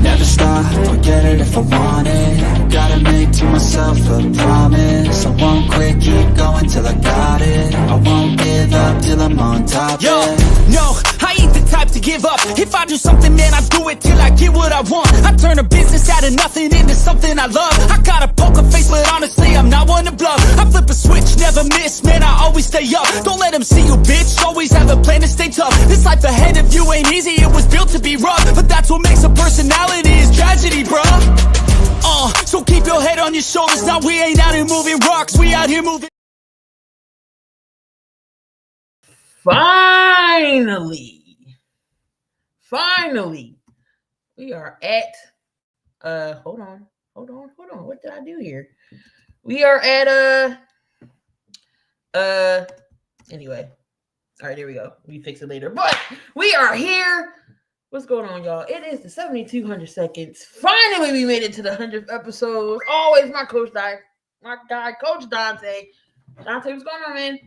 Never stop, I'll get it if I want it. Gotta make to myself a promise. I won't quit, keep going till I got it. I won't give up till I'm on top. Yo, no, I ain't the type to give up. If I do something, man, I do it till I get what I want. I turn a business out of nothing into something I love. I got a poker face, but honestly, I'm not one to bluff. I flip a switch, never miss, man, I always stay up. Don't let them see you, bitch, always have a plan to stay tough. This life ahead of you ain't easy, it was built to be rough. But that's what makes a personality, is tragedy, bruh. So keep your head on your shoulders. Now we ain't out here moving rocks, we out here moving. Finally, we are at, hold on. What did I do here? We are at, anyway. All right, there we go. We fix it later. But we are here. What's going on, y'all? It is the 7,200 seconds. Finally, we made it to the 100th episode. Always my guy, Coach Dante. Dante, what's going on, man?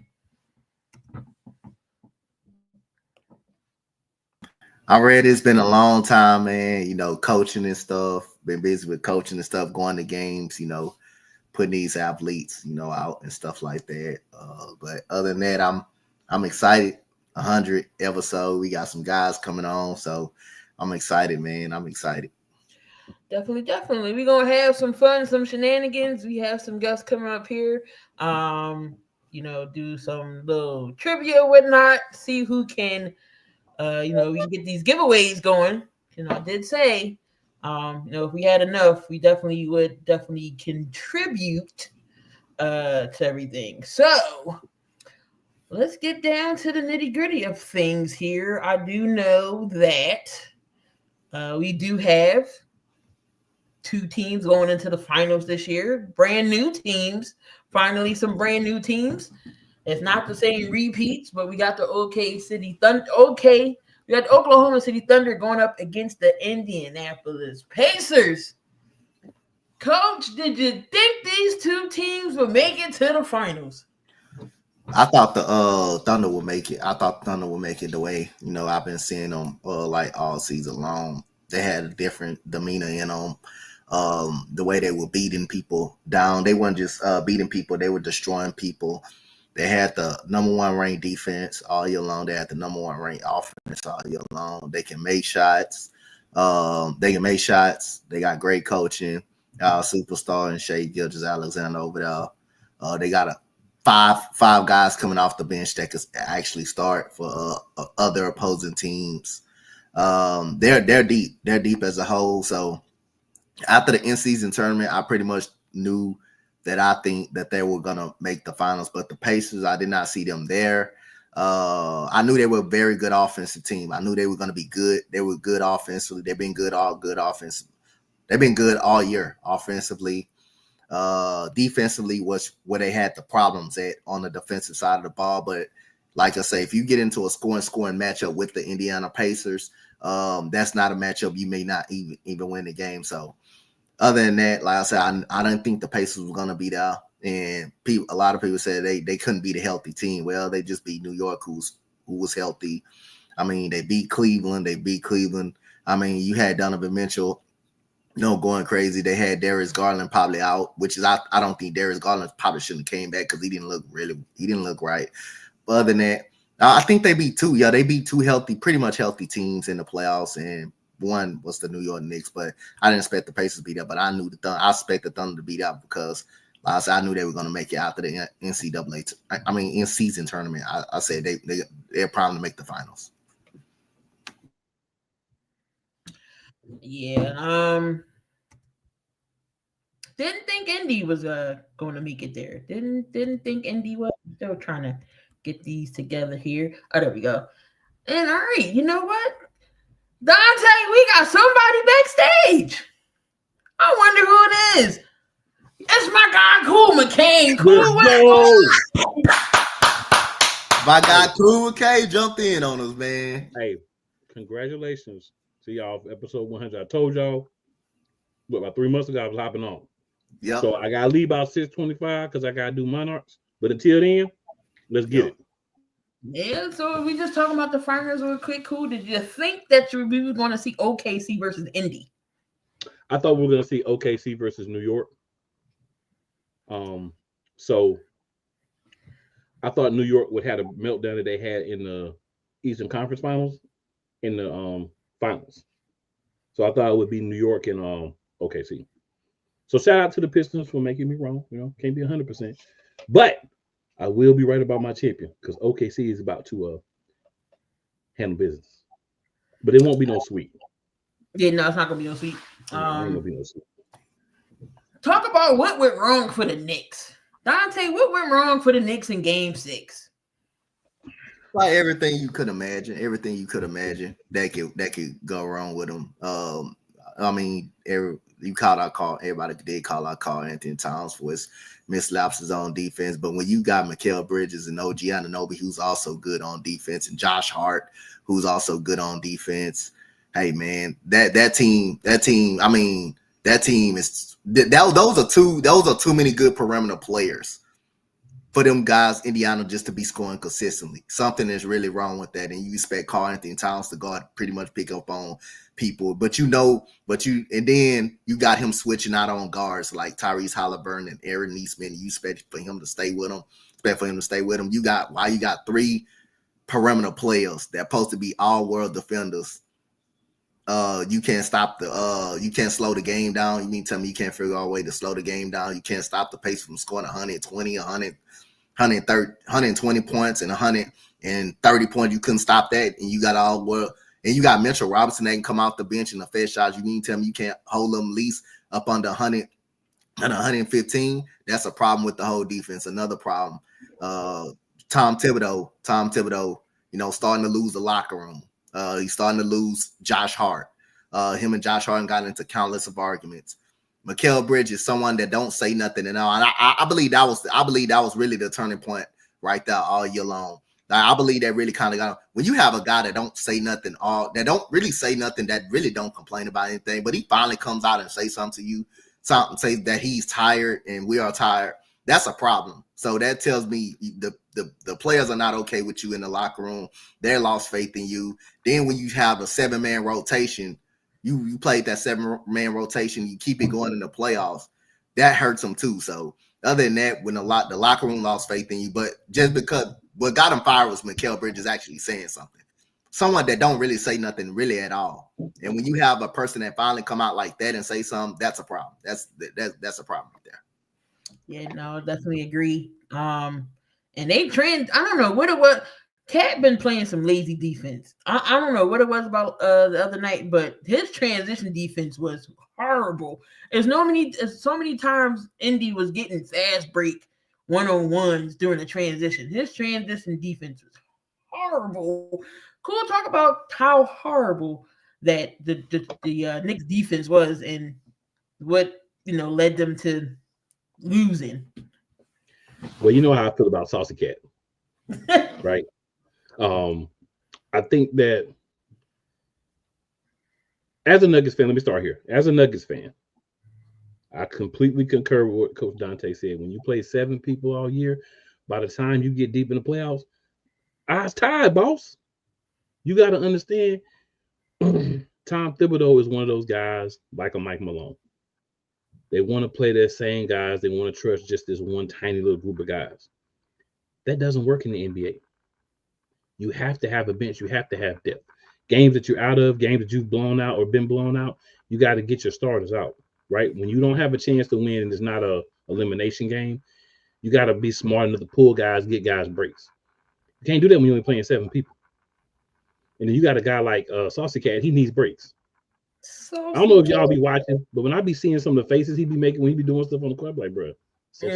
I'm ready. It's been a long time, man. You know, coaching and stuff. Been busy with coaching and stuff, going to games, you know, putting these athletes, you know, out and stuff like that. But other than that, I'm excited. 100 episode. We got some guys coming on, so I'm excited, man. I'm excited. Definitely. We're gonna have some fun, some shenanigans. We have some guests coming up here. You know, do some little trivia, whatnot. See who can. You know, we can get these giveaways going. You know, I did say, you know, if we had enough, we definitely would contribute to everything. So let's get down to the nitty-gritty of things here. I do know that we do have 2 teams going into the finals this year. Brand new teams. Finally, some brand new teams. It's not the same repeats, but we got the we got the Oklahoma City Thunder going up against the Indianapolis Pacers. Coach, did you think these 2 teams would make it to the finals? I thought the Thunder would make it. I thought Thunder would make it the way, you know, I've been seeing them like all season long. They had a different demeanor in them. The way they were beating people down. They weren't just beating people, they were destroying people. They had the number 1 ranked defense all year long. They had the number 1 ranked offense all year long. They can make shots. They got great coaching. Superstar and Shai Gilgeous-Alexander over there. They got five guys coming off the bench that could actually start for other opposing teams. They're deep. They're deep as a whole. So after the in-season tournament, I pretty much knew that I think that they were going to make the finals. But the Pacers, I did not see them there. I knew they were a very good offensive team. I knew they were going to be good. They were good offensively. They've been good offensively. They've been good all year offensively. Defensively was where they had the problems at on the defensive side of the ball. But like I say, if you get into a scoring matchup with the Indiana Pacers, that's not a matchup you may not even win the game. So other than that, like I said, I didn't think the Pacers were going to be there. And a lot of people said they couldn't beat a healthy team. Well, they just beat New York, who was healthy. I mean, they beat Cleveland. I mean, you had Donovan Mitchell, you know, going crazy. They had Darius Garland probably out, which is I don't think Darius Garland probably shouldn't have came back because he didn't look right. But other than that, I think they beat 2. Yeah, they beat 2 pretty much healthy teams in the playoffs, and one was the New York Knicks. But I didn't expect the Pacers to beat up. But I expected the Thunder to beat up because, like I said, I knew they were going to make it out to the in-season tournament. I said they're probably to make the finals. Yeah. Didn't think Indy was going to make it there. Didn't think Indy was. Still trying to get these together here. Oh, there we go. And all right, you know what? Dante, we got somebody backstage. I wonder who it is. It's my guy, Cool McCain. My guy, Cool McCain, jumped in on us, man. Hey, congratulations to y'all for episode 100. I told y'all, about 3 months ago, I was hopping on. Yeah. So I got to leave about 6:25 because I got to do Monarchs. But until then, let's get it. Yeah, so we just talking about the finals real quick. Cool. Did you think that we were going to see OKC versus Indy? I thought we were going to see OKC versus New York. So I thought New York would have a meltdown that they had in the Eastern Conference Finals in the finals. So I thought it would be New York and OKC. So shout out to the Pistons for making me wrong. You know, can't be 100%, but I will be right about my champion because OKC is about to handle business, but it won't be no sweep. Yeah, no, it's not gonna be no sweep. It ain't gonna be no sweep. Talk about what went wrong for the Knicks. Dante, what went wrong for the Knicks in Game 6? Like everything you could imagine that could go wrong with them. I mean, everybody did call out Karl Anthony Towns for his mislapses on defense, but when you got Mikal Bridges and OG Anunoby, who's also good on defense, and Josh Hart, who's also good on defense, hey man, that team. I mean, that team is those are too many good perimeter players for them guys, Indiana, just to be scoring consistently. Something is really wrong with that, and you expect Karl Anthony Towns to go out pretty much pick up on people, and then you got him switching out on guards like Tyrese Halliburton and Aaron Neesmith. You expect for him to stay with them. You got 3 perimeter players that are supposed to be all world defenders. You can't slow the game down. You mean tell me you can't figure out a way to slow the game down? You can't stop the pace from scoring 120, 120 points and 130 points. You couldn't stop that, and you got all world. And you got Mitchell Robinson that can come off the bench in the fed shots. You mean tell me you can't hold them at least up under 100 and 115? That's a problem with the whole defense. Another problem. Tom Thibodeau, starting to lose the locker room. He's starting to lose Josh Hart. Him and Josh Hart got into countless of arguments. Mikal Bridges, someone that don't say nothing at all. And I believe that was really the turning point right there all year long. I believe that really kind of got when you have a guy that don't say nothing, that really don't complain about anything, but he finally comes out and say something to you, say that he's tired and we are tired. That's a problem. So that tells me the players are not okay with you in the locker room. They lost faith in you. Then when you have a 7-man rotation, you played that 7-man rotation, you keep it going in the playoffs. That hurts them too. So other than that, when the locker room lost faith in you, but just because what got him fired was Mikal Bridges actually saying something. Someone that don't really say nothing really at all. And when you have a person that finally come out like that and say something, that's a problem. That's a problem right there. Yeah, no, definitely agree. And they I don't know what it was. Cat been playing some lazy defense. I don't know what it was about the other night, but his transition defense was horrible. There's so many times Indy was getting fast break 1-on-1s during the transition. His transition defense was horrible. Cool, talk about how horrible that the Knicks defense was and what led them to losing. Well, you know how I feel about Saucy Cat, right? I think that as a Nuggets fan, let me start here. As a Nuggets fan, I completely concur with what Coach Dante said. When you play 7 people all year, by the time you get deep in the playoffs, eyes tired, boss. You got to understand, Tom Thibodeau is one of those guys like a Mike Malone. They want to play their same guys. They want to trust just this one tiny little group of guys. That doesn't work in the NBA. You have to have a bench. You have to have depth. Games that you're out of, games that you've blown out or been blown out, you got to get your starters out, right? When you don't have a chance to win and it's not a elimination game, you got to be smart enough to pull guys, get guys breaks. You can't do that when you're only playing 7 people. And then you got a guy like Saucy Cat, he needs breaks. I don't know if y'all be watching, but when I be seeing some of the faces he be making when he be doing stuff on the court, like, bro, so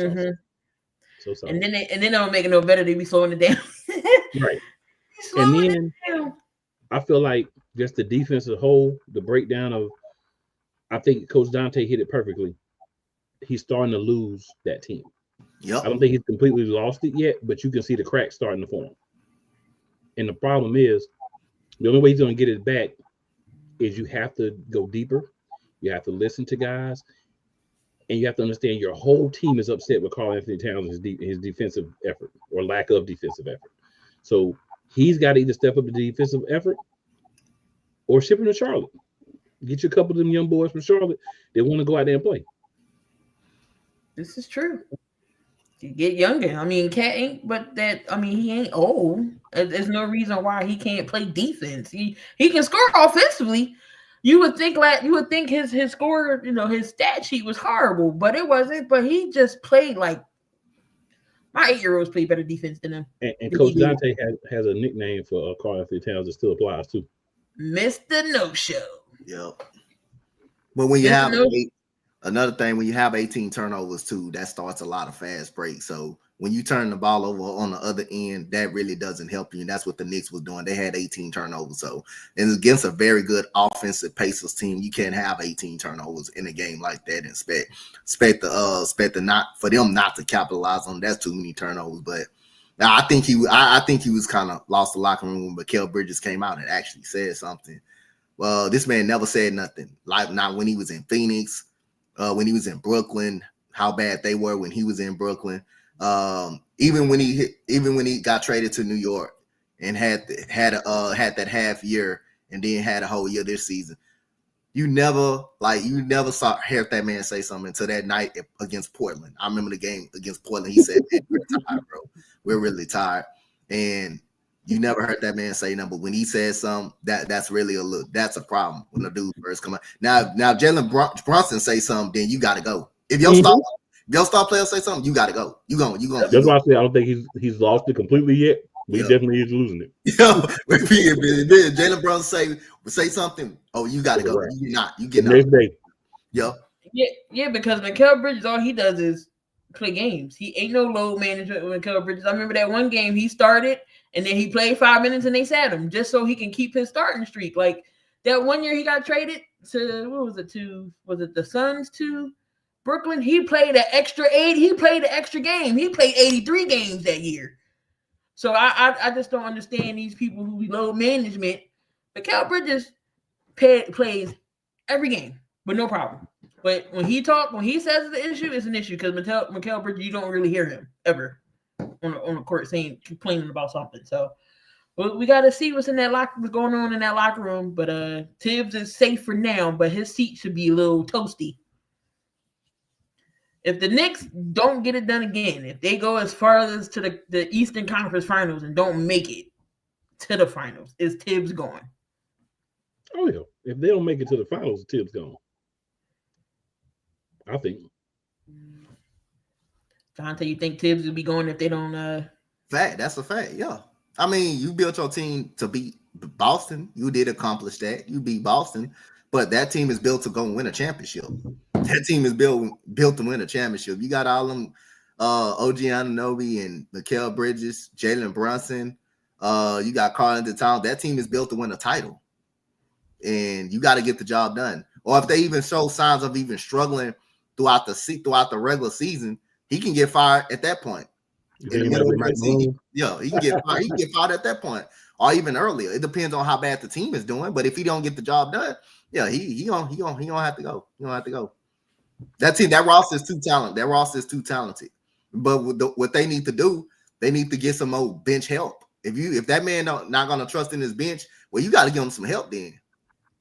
sorry. And then they don't make it no better. They be slowing it down. Right. And then I feel like just the defense as a whole, the breakdown of, I think Coach Dante hit it perfectly. He's starting to lose that team. Yep. I don't think he's completely lost it yet, but you can see the cracks starting to form. And the problem is, the only way he's going to get it back is you have to go deeper. You have to listen to guys. And you have to understand your whole team is upset with Karl Anthony Towns and his defensive effort or lack of defensive effort. So he's got to either step up the defensive effort or ship him to Charlotte. Get you a couple of them young boys from Charlotte that want to go out there and play. This is true. You get younger. I mean, Cat ain't, but that. I mean, he ain't old. There's no reason why he can't play defense. He can score offensively. You would think his score, his stat sheet was horrible, but it wasn't. But he just played like my 8-year-olds play better defense than him. And Coach Dante has a nickname for Karl-Anthony Towns that still applies too. Mr. No Show. Yep. But when you have another thing, when you have 18 turnovers too, that starts a lot of fast breaks. So when you turn the ball over on the other end, that really doesn't help you. And that's what the Knicks was doing. They had 18 turnovers. So and against a very good offensive Pacers team, you can't have 18 turnovers in a game like that and expect them not to capitalize on. That's too many turnovers. But I think he was kind of lost the locker room when Mikal Bridges came out and actually said something. Well, this man never said nothing. Like not when he was in Phoenix, when he was in Brooklyn, how bad they were when he was in Brooklyn. Even when he got traded to New York and had that half year and then had a whole year this season. You never heard that man say something until that night against Portland. I remember the game against Portland. He said, "Man, we're tired, bro. We're really tired." And you never heard that man say nothing. But when he says something, that's really that's a problem when the dude first come out. Now Jalen Brunson say something, then you got to go. If your star player say something, you got to go. You going. That's why I say I don't think he's lost it completely yet. But he definitely is losing it. If Jalen Brunson say something, you got to go. Right. You get next day. Yep. Yeah, because Mikal Bridges, all he does is play games. He ain't no load management with Mikal Bridges. I remember that one game he started and then he played 5 minutes and they sat him just so he can keep his starting streak. Like that one year he got traded to was it the Suns to Brooklyn? He played an extra 8. He played an extra game. He played 83 games that year. So I just don't understand these people who load management. Mikal Bridges plays every game with no problem. But when he says it's an issue, it's an issue because Mikal Bridges, you don't really hear him ever on the court complaining about something. So we got to see what's going on in that locker room. But Tibbs is safe for now, but his seat should be a little toasty. If the Knicks don't get it done again, if they go as far as to the Eastern Conference Finals and don't make it to the finals, is Tibbs gone? Oh, yeah. If they don't make it to the finals, Tibbs gone. I think. Dante, you think Tibbs will be going if they don't? Fact. That's a fact. Yeah. I mean, you built your team to beat Boston. You did accomplish that. You beat Boston. But that team is built to go win a championship. That team is built to win a championship. You got all them OG Anunoby and Mikal Bridges, Jalen Brunson. You got Karl-Anthony Towns. That team is built to win a title. And you got to get the job done. Or if they even show signs of even struggling throughout the regular season, he can get fired at that point. In the middle of the season. Yeah, he can get fired. He can get fired at that point. Or even earlier. It depends on how bad the team is doing. But if he don't get the job done, yeah, he gonna have to go. He gonna have to go. That roster is too talented. That roster is too talented. But what they need to do, they need to get some more bench help. If that man not gonna trust in his bench, well, you got to give him some help. Then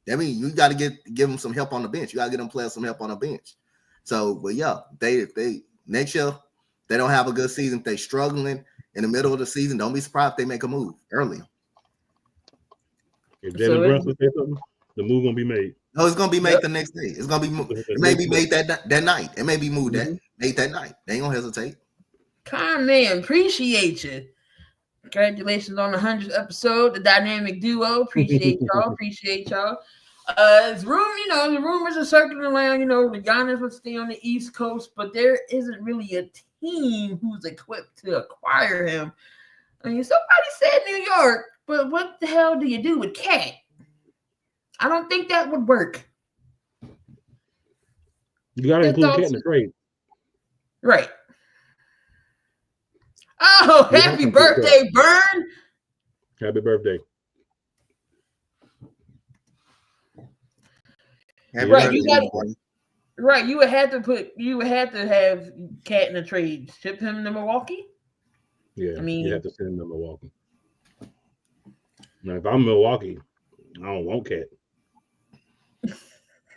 that means you got to give him some help on the bench. You got to get them players some help on the bench. So, but yeah, they next year they don't have a good season. If they struggling in the middle of the season, don't be surprised if they make a move early. If Jalen Brunson says something, the move gonna be made. No, it's gonna be made the next day. It's gonna be it may be made that night. It may be moved made that night. They ain't gonna hesitate. Con man, appreciate you. Congratulations on the 100th episode, the dynamic duo. Appreciate y'all. The rumors are circling around. The Giannis would stay on the East Coast, but there isn't really a team who's equipped to acquire him. I mean, somebody said New York, but what the hell do you do with Cat? I don't think that would work. You got to include Cat in the trade. Right. Oh, happy birthday, Burn. Happy birthday. Right, you would have to have Cat in the trade. Ship him to Milwaukee? Yeah, I mean, you have to send him to Milwaukee. Now, if I'm Milwaukee, I don't want Cat,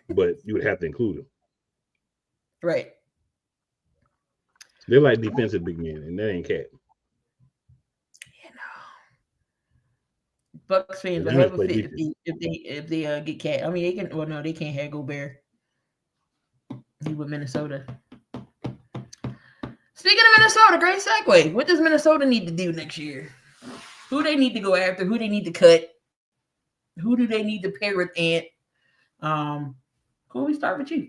but you would have to include him. Right. They're like defensive big men, and that ain't Cat. You know, Bucks fans will have a fit if they get Cat. I mean, they can. Well, no, they can't have Gobert. He with Minnesota. Speaking of Minnesota, great segue. What does Minnesota need to do next year? Who they need to go after? Who they need to cut? Who do they need to pair with Ant? Who we start with you?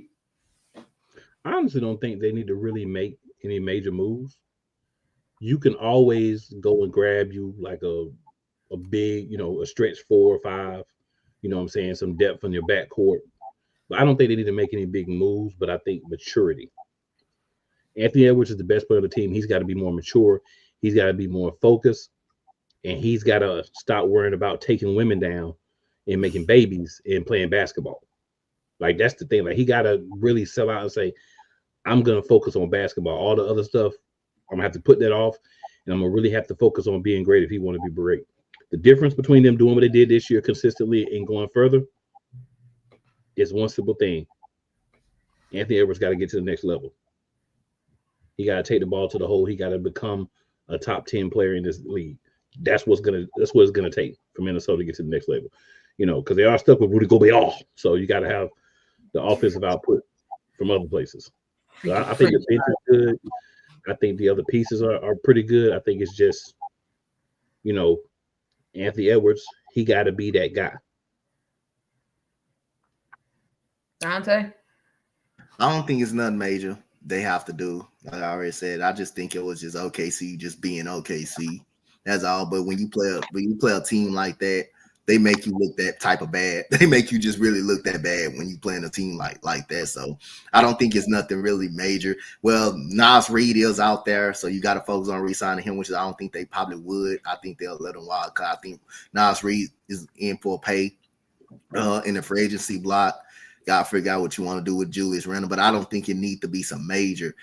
I honestly don't think they need to really make any major moves. You can always go and grab you like a big, a stretch 4 or 5, you know what I'm saying, some depth on your backcourt. But I don't think they need to make any big moves, but I think maturity. Anthony Edwards is the best player on the team. He's got to be more mature. He's got to be more focused. And he's got to stop worrying about taking women down and making babies and playing basketball. Like, that's the thing. Like, he got to really sell out and say, I'm going to focus on basketball. All the other stuff, I'm going to have to put that off. And I'm going to really have to focus on being great if he want to be great. The difference between them doing what they did this year consistently and going further is one simple thing. Anthony Edwards got to get to the next level. He got to take the ball to the hole. He got to become a top 10 player in this league. That's what it's gonna take for Minnesota to get to the next level. Because they are stuck with Rudy Gobert. So you got to have the offensive output from other places. So I think the bench is good. I think the other pieces are pretty good. I think it's just, Anthony Edwards, he got to be that guy. Dante? I don't think it's nothing major they have to do. Like I already said, I just think it was just OKC just being OKC. That's all. But when you play a team like that, they make you look that type of bad. They make you just really look that bad when you playing a team like that. So I don't think it's nothing really major. Well, Nas Reed is out there, so you got to focus on re-signing him, which I don't think they probably would. I think they'll let him wild card. I think Nas Reed is in for a pay in the free agency block. Got to figure out what you want to do with Julius Randle, but I don't think it need to be some major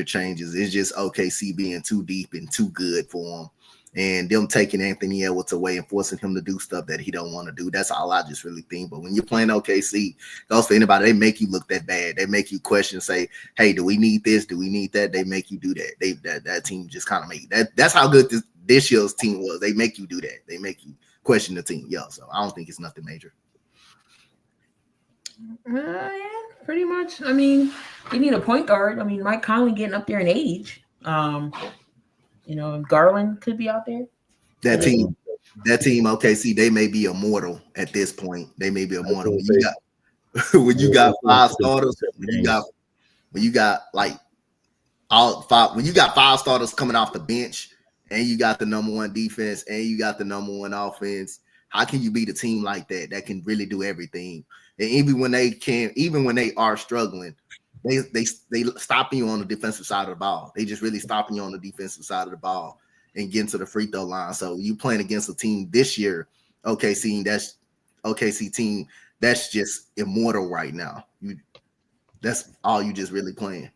changes. It's just OKC being too deep and too good for him. And them taking Anthony Edwards away and forcing him to do stuff that he don't want to do. That's all I just really think. But when you're playing OKC, goes for anybody, they make you look that bad. They make you question, say, hey, do we need this? Do we need that? They make you do that. That team just kind of make that. That's how good this year's team was. They make you do that. They make you question the team. Yeah, so I don't think it's nothing major. Yeah, pretty much. I mean, they need a point guard. I mean, Mike Conley getting up there in age. Garland could be out there. That team, OKC, they may be immortal at this point. They may be immortal. When you got 5 starters, when you got 5 starters coming off the bench, and you got the number 1 defense, and you got the number 1 offense, how can you beat a team like that can really do everything? And even when they are struggling, they stopping you on the defensive side of the ball. They just really stopping you on the defensive side of the ball and getting to the free throw line. So you playing against a team this year, OKC team that's just immortal right now. That's all you just really playing.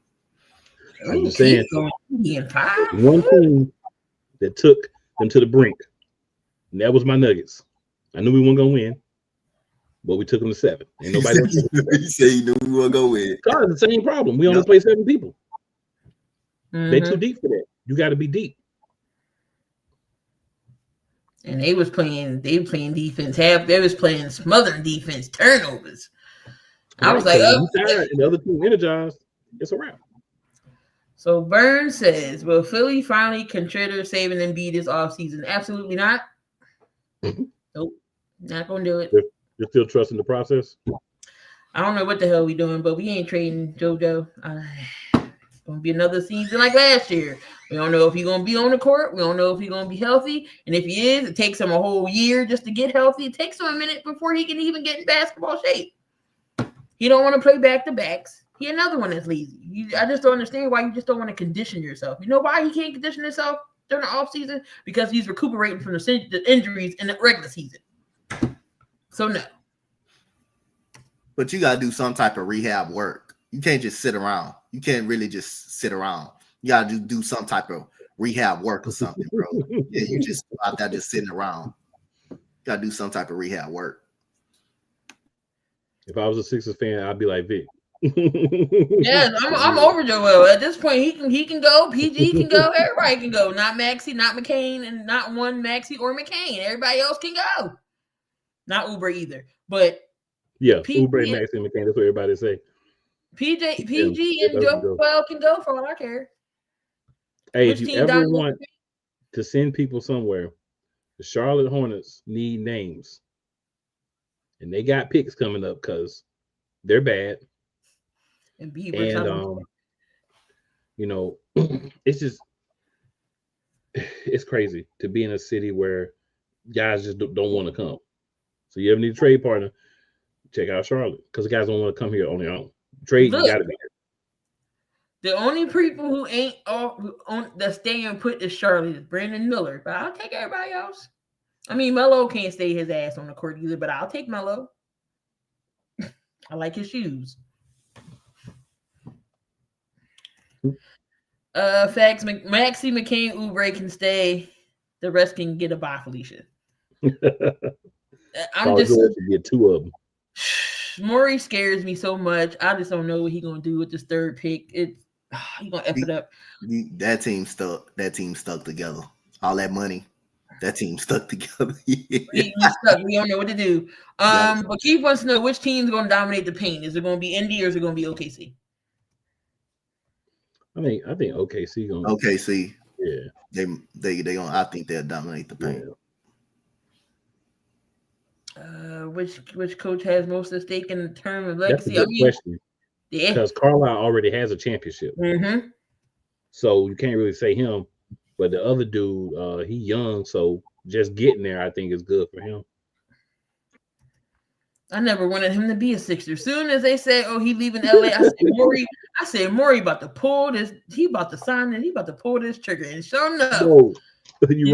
I'm just saying, one team that took them to the brink, and that was my Nuggets. I knew we weren't gonna win, but we took them to 7. And nobody you say you knew we weren't gonna win. God, it's the same problem. We only play 7 people. Mm-hmm. They're too deep for that. You got to be deep. And they were playing defense. They was playing smothering defense, turnovers. I was like, oh, and the other team energized. It's a wrap. So Burns says, will Philly finally consider saving Embiid this offseason? Absolutely not. Mm-hmm. Nope. Not gonna do it. You're still trusting the process? I don't know what the hell we doing, but we ain't trading JoJo. It's gonna be another season like last year. We don't know if he's gonna be on the court. We don't know if he's gonna be healthy. And if he is, it takes him a whole year just to get healthy. It takes him a minute before he can even get in basketball shape. He don't want to play back-to-backs. He another one that's lazy. I just don't understand why you just don't want to condition yourself. You know why he can't condition himself during the offseason? Because he's recuperating from the injuries in the regular season. So no. But you got to do some type of rehab work. You can't just sit around. You can't really just sit around. You got to do some type of rehab work or something, bro. Yeah, you just out there just sitting around. Got to do some type of rehab work. If I was a Sixers fan, I'd be like Vic. Yes, I'm over Joel. At this point, he can go. PG can go. Everybody can go. Not Maxey, not McCain, and not one Maxey or McCain. Everybody else can go. Not Uber either. But yeah, PG Uber, Maxey, and McCain. That's what everybody say. PG and Joel can go for all I care. Hey, if you ever want to send people somewhere, the Charlotte Hornets need names. And they got picks coming up because they're bad. And you know, it's crazy to be in a city where guys just don't want to come. So you ever need a trade partner, check out Charlotte because the guys don't want to come here on their own. Trade, you got to be here. The only people who ain't that staying put is Charlotte, is Brandon Miller. But I'll take everybody else. I mean, Melo can't stay his ass on the court either, but I'll take Melo. I like his shoes. Facts. Maxey, McCain, Oubre can stay. The rest can get a bye, Felicia. I'm just to get two of them. Morey scares me so much. I just don't know what he's gonna do with this third pick. He's gonna F it up. That team stuck together. All that money. That team stuck together. We stuck. We don't know what to do. But Keith wants to know which team's going to dominate the paint. Is it going to be Indy or is it going to be OKC? I think OKC going. OKC. Yeah. They going. I think they'll dominate the paint. Yeah. Which coach has most at stake in the term of legacy? That's a good question. Yeah. Because Carlisle already has a championship. Mm-hmm. So you can't really say him. But the other dude, he young, so just getting there, I think, is good for him. I never wanted him to be a Sixer. Soon as they said, "Oh, he leaving LA," I said, Morey about to pull this. He about to sign it. He about to pull this trigger. And sure enough, you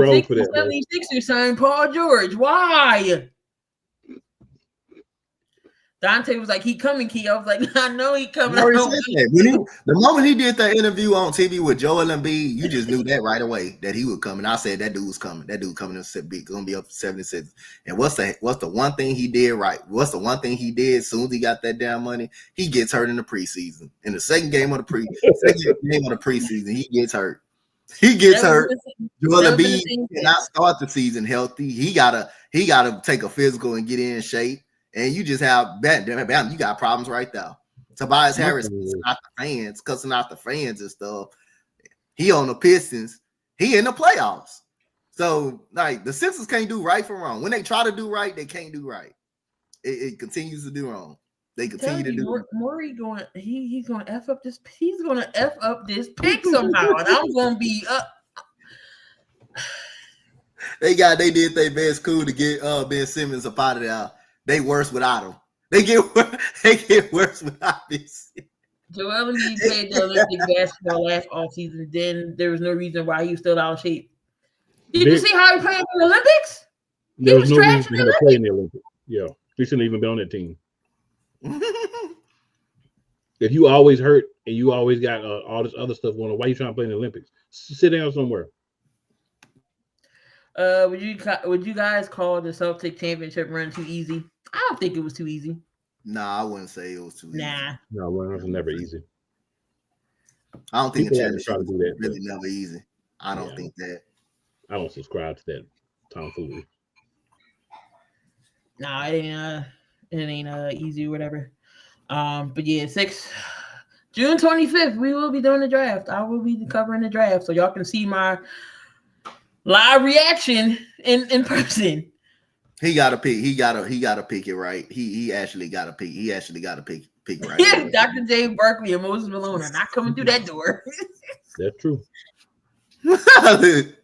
wrong for that. 76ers signed Paul George. Why? Dante was like, he coming, Key. I was like, I know he coming. The moment he did that interview on TV with Joel Embiid, you just knew that right away that he would come. And I said that dude was coming. That dude coming to be gonna be up to 76. And what's the one thing he did right? What's the one thing he did as soon as he got that damn money? He gets hurt in the preseason. In the second game of the preseason, he gets hurt. Joel Embiid cannot start the season healthy. He gotta take a physical and get in shape. And you just have bam, you got problems right there. Tobias Harris cussing out the fans and stuff. He on the Pistons. He in the playoffs. So like the Sixers can't do right from wrong. When they try to do right, they can't do right. It continues to do wrong. They continue to do. Morey going. He's going to f up this. He's going to f up this pick somehow, and I'm going to be up. They did their best cool to get Ben Simmons up out of there. They worse without him. They get worse without this. Joel Embiid played the Olympic basketball last offseason. Then there was no reason why he was still out of shape. Did you see how he played in the Olympics? There was no reason for him to play in the Olympics. Yeah, he shouldn't even be on that team. If you always hurt and you always got all this other stuff going on, why are you trying to play in the Olympics? Sit down somewhere. Would you guys call the Celtic championship run too easy? I don't think it was too easy. Nah, I wouldn't say it was too easy. No, it was never easy. I don't think a championship is really never easy. I don't think that. I don't subscribe to that tomfoolery. No, it ain't easy or whatever. But yeah, June 25th, we will be doing the draft. I will be covering the draft, so y'all can see my live reaction in person. He got to pick. He got to pick it right. He actually got to pick. He actually got to pick right. Yeah, Dr. J. Barkley and Moses Malone are not coming through that door. That's true. That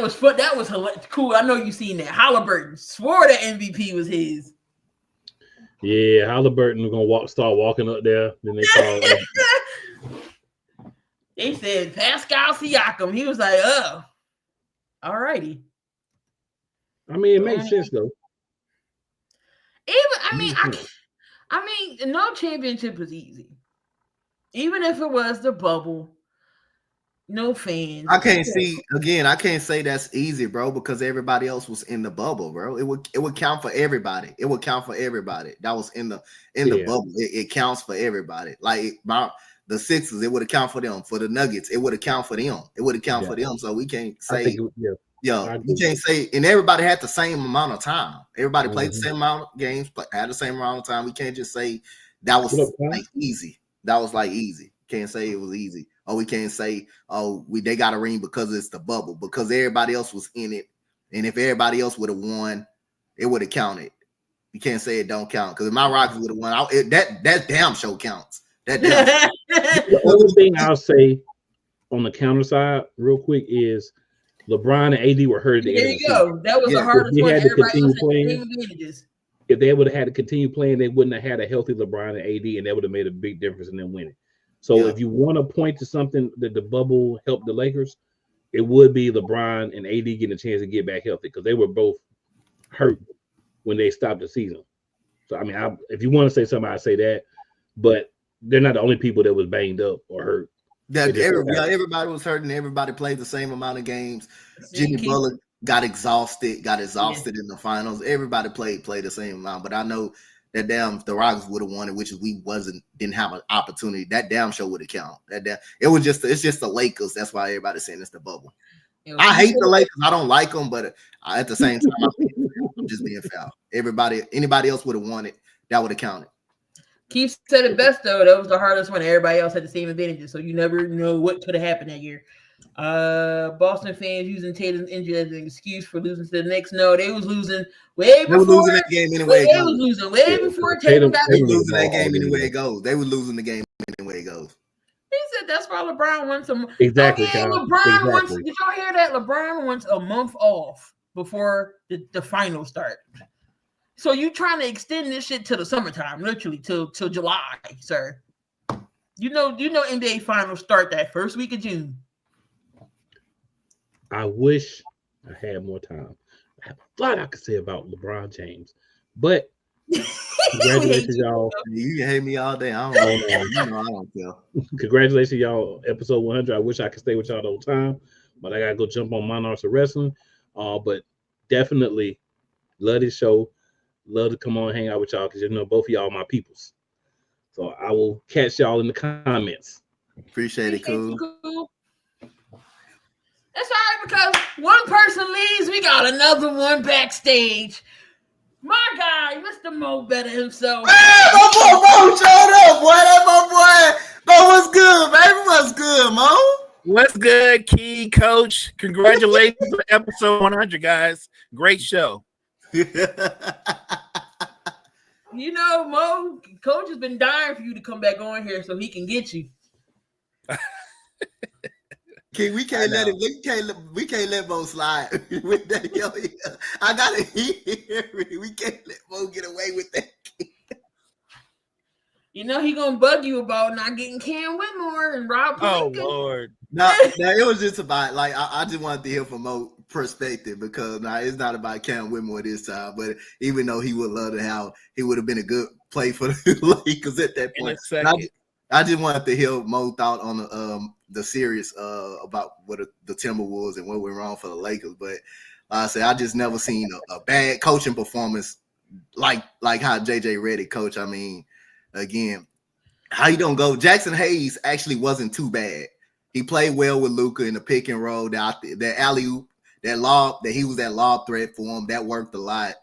was fun. That was cool. I know you seen that. Halliburton swore that MVP was his. Yeah, Halliburton was gonna start walking up there. Then they called. They said Pascal Siakam. He was like, "Oh, all righty." I mean, it makes sense though. No championship was easy. Even if it was the bubble, No fans. I can't say that's easy, bro, because everybody else was in the bubble, bro. It would count for everybody. It would count for everybody that was in the bubble. It counts for everybody. Like the Sixers, it would account for them. For the Nuggets, it would account for them. It would account for them. So we can't say, you can't say, and everybody had the same amount of time. Everybody played the same amount of games, but had the same amount of time. We can't just say that was like easy. That was like easy. Can't say it was easy. Or we can't say, they got a ring because it's the bubble, because everybody else was in it. And if everybody else would have won, it would have counted. You can't say it don't count, because if my Rockets would have won, that damn show counts. That damn The other thing I'll say on the counter side, real quick, is LeBron and AD were hurt at the end of the season. That was the hardest one. Everybody else had the same advantages. If they would have had to continue playing, they wouldn't have had a healthy LeBron and AD, and that would have made a big difference in them winning. So if you want to point to something that the bubble helped the Lakers, it would be LeBron and AD getting a chance to get back healthy, because they were both hurt when they stopped the season. So, I mean, if you want to say something, I say that, but they're not the only people that was banged up or hurt. Everybody was hurt, and everybody played the same amount of games. Jimmy Butler got exhausted in the finals. Everybody played the same amount, but I know that damn the Rockets would have won it, which is didn't have an opportunity. That damn show would have counted. It's just the Lakers. That's why everybody's saying it's the bubble. I hate the Lakers. I don't like them, but at the same time, I'm just being foul. Anybody else would have won it. That would have counted. Keith said it best though. That was the hardest one. Everybody else had the same advantages, so you never know what could have happened that year. Boston fans using Tatum's injury as an excuse for losing to the Knicks. No, they was losing way before. They were losing that game anyway. They was losing way before Tatum got injured. They were losing that game anyway it goes. They were losing the game anyway it goes. He said that's why LeBron wants some. Exactly. Okay, LeBron wants. Did y'all hear that? LeBron wants a month off before the finals start. So you trying to extend this shit to the summertime, literally till July, sir. You know NBA finals start that first week of June. I wish I had more time. I have a lot I could say about LeBron James, but congratulations, y'all. You can hate me all day. I don't care. Congratulations, y'all. Episode 100. I wish I could stay with y'all the whole time, but I gotta go jump on Monarchs of Wrestling. But definitely love this show. Love to come on and hang out with y'all, because both of y'all are my peoples. So I will catch y'all in the comments. Appreciate it, cool. That's all right, because one person leaves, we got another one backstage. My guy, Mr. Mo Better himself. Hey, my boy Mo showed up, boy. That's my boy. Mo, what's good, baby? What's good, Mo? What's good, Key Coach? Congratulations on episode 100, guys. Great show. Mo, Coach has been dying for you to come back on here so he can get you. We can't let him. We can't let Mo slide with that. Yo, I gotta hear it. We can't let Mo get away with that. He gonna bug you about not getting Cam Whitmore and Rob Pelinka. Oh Lord! No, it was just about I just wanted to hear from Mo perspective, because it's not about Cam Whitmore this time. But even though he would love to have, he would have been a good play for the Lakers at that point. I just wanted to hear Mo thought on the series about what the Timberwolves and what went wrong for the Lakers. But like I said, I just never seen a bad coaching performance like how JJ Redick coach. I mean, again, how you don't go? Jackson Hayes actually wasn't too bad. He played well with Luka in the pick and roll. That alley-oop, that lob, that he was that lob threat for him. That worked a lot.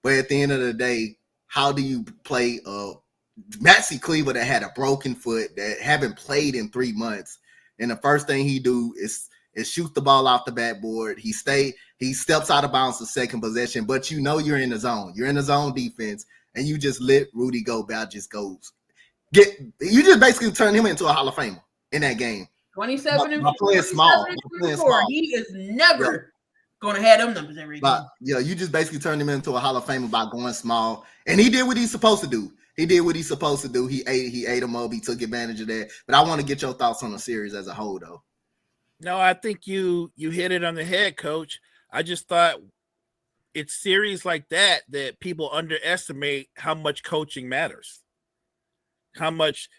But at the end of the day, how do you play Maxi Kleber that had a broken foot, that haven't played in 3 months, and the first thing he do is shoot the ball off the backboard. He steps out of bounds the second possession, but you're in the zone. You're in the zone defense, and you just let Rudy Gobert just goes. You just basically turn him into a Hall of Famer in that game. 27 and playing small. He is never going to have them numbers every game. You just basically turned him into a Hall of Famer by going small, and he did what he's supposed to do. He ate him up. He took advantage of that. But I want to get your thoughts on the series as a whole, though. No, I think you hit it on the head, Coach. I just thought it's series like that people underestimate how much coaching matters, how much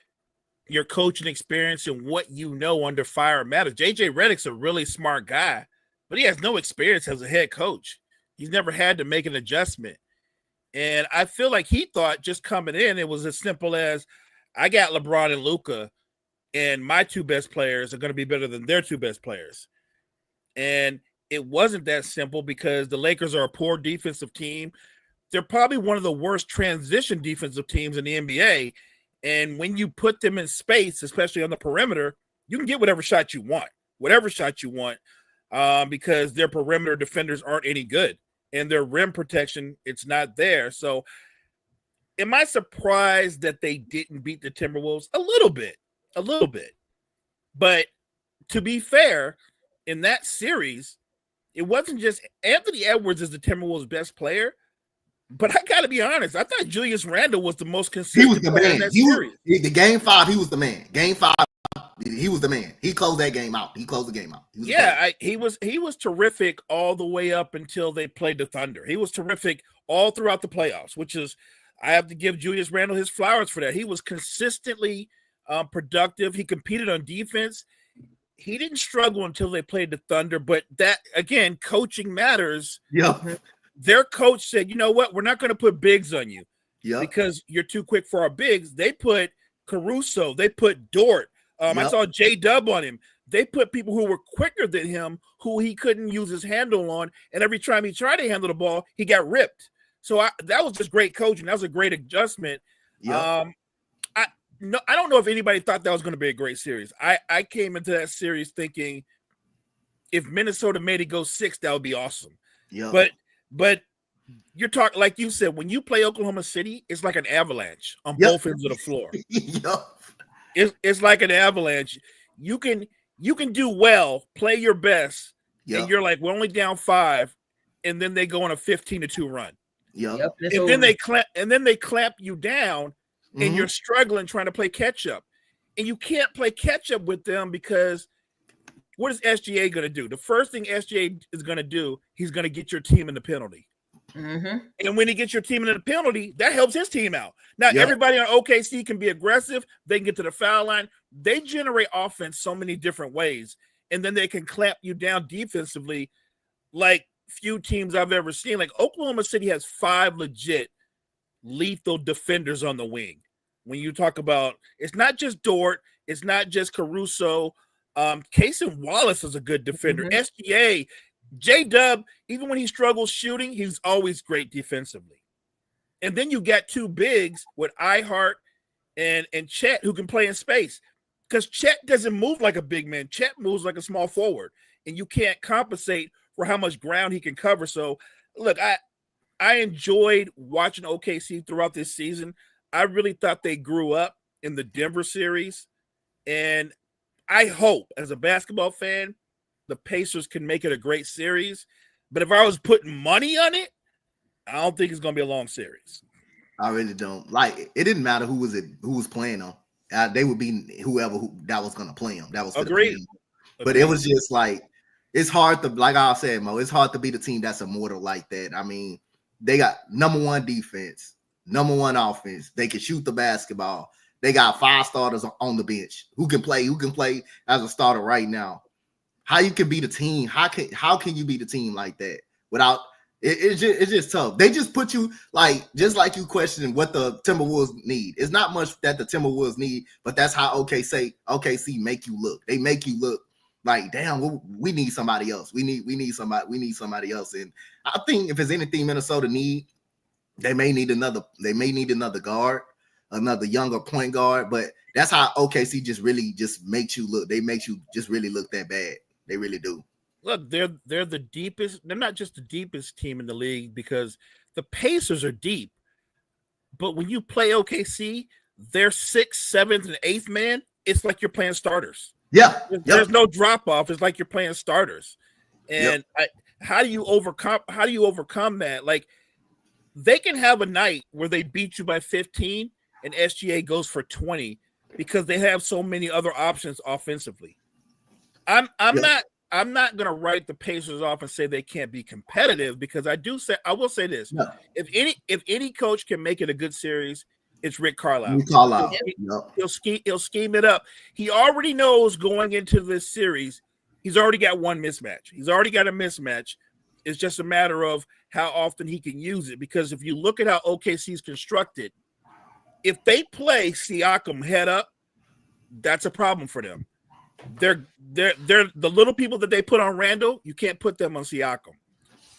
your coaching experience and what you know under fire matters. JJ Redick's a really smart guy, but he has no experience as a head coach. He's never had to make an adjustment. And I feel like he thought just coming in, it was as simple as, I got LeBron and Luka, and my two best players are going to be better than their two best players. And it wasn't that simple, because the Lakers are a poor defensive team. They're probably one of the worst transition defensive teams in the NBA. And when you put them in space, especially on the perimeter, you can get whatever shot you want, because their perimeter defenders aren't any good, and their rim protection, it's not there. So am I surprised that they didn't beat the Timberwolves? A little bit. But to be fair, in that series, it wasn't just Anthony Edwards is the Timberwolves' best player. But I got to be honest, I thought Julius Randle was the most consistent. He was the man. The game 5, he was the man. Game 5, he was the man. He closed that game out. He closed the game out. He was terrific all the way up until they played the Thunder. He was terrific all throughout the playoffs, which is, I have to give Julius Randle his flowers for that. He was consistently productive. He competed on defense. He didn't struggle until they played the Thunder, but that, again, coaching matters. Yeah. Their coach said, you know what, we're not going to put bigs on you because you're too quick for our bigs. They put Caruso. They put Dort. I saw J-Dub on him. They put people who were quicker than him, who he couldn't use his handle on, and every time he tried to handle the ball, he got ripped. So that was just great coaching. That was a great adjustment. I don't know if anybody thought that was going to be a great series. I came into that series thinking if Minnesota made it go 6, that would be awesome. But you're talking, like you said, when you play Oklahoma City, it's like an avalanche on both ends of the floor. It's like an avalanche. You can do well, play your best, and you're like, we're only down 5, and then they go on a 15-2 run. And then they clamp you down, and you're struggling trying to play catch up. And you can't play catch up with them, because what is SGA going to do? The first thing SGA is going to do, he's going to get your team in the penalty. And when he gets your team in the penalty, that helps his team out. Now, everybody on OKC can be aggressive. They can get to the foul line. They generate offense so many different ways. And then they can clamp you down defensively like few teams I've ever seen. Like Oklahoma City has 5 legit lethal defenders on the wing. When you talk about, it's not just Dort, it's not just Caruso. Cason Wallace is a good defender. SGA, J-Dub, even when he struggles shooting, he's always great defensively. And then you got 2 bigs with Ihart and Chet who can play in space. Because Chet doesn't move like a big man. Chet moves like a small forward. And you can't compensate for how much ground he can cover. So, look, I enjoyed watching OKC throughout this season. I really thought they grew up in the Denver series. And I hope, as a basketball fan, the Pacers can make it a great series. But if I was putting money on it, I don't think it's going to be a long series. I really don't. Like, it didn't matter who was playing them. They would be whoever that was going to play them. That was agreed. But it was just like, it's hard to, like I said, Mo, it's hard to be the team that's immortal like that. I mean, they got number 1 defense, number 1 offense. They can shoot the basketball. They got 5 starters on the bench who can play as a starter right now. How you can be the team? How can you be the team like that without it's just tough. They just put you just like you questioning what the Timberwolves need. It's not much that the Timberwolves need, but that's how OKC make you look. They make you look like, damn, we need somebody else. We need somebody else. And I think if there's anything Minnesota need, they may need another guard, another younger point guard. But that's how OKC just makes you look. They make you just really look that bad. They really do. Look, they're the deepest. They're not just the deepest team in the league, because the Pacers are deep. But when you play OKC, their 6th, 7th, and 8th man, it's like you're playing starters. There's no drop off. It's like you're playing starters. And how do you overcome that? Like, they can have a night where they beat you by 15 and SGA goes for 20 because they have so many other options offensively. I'm not going to write the Pacers off and say they can't be competitive, because I will say this. If any coach can make it a good series, it's Rick Carlisle. Rick Carlisle. He'll scheme it up. He already knows going into this series, he's already got one mismatch. He's already got a mismatch. It's just a matter of how often he can use it. Because if you look at how OKC's constructed, if they play Siakam head up, that's a problem for them. They're the little people that they put on Randall. You can't put them on Siakam.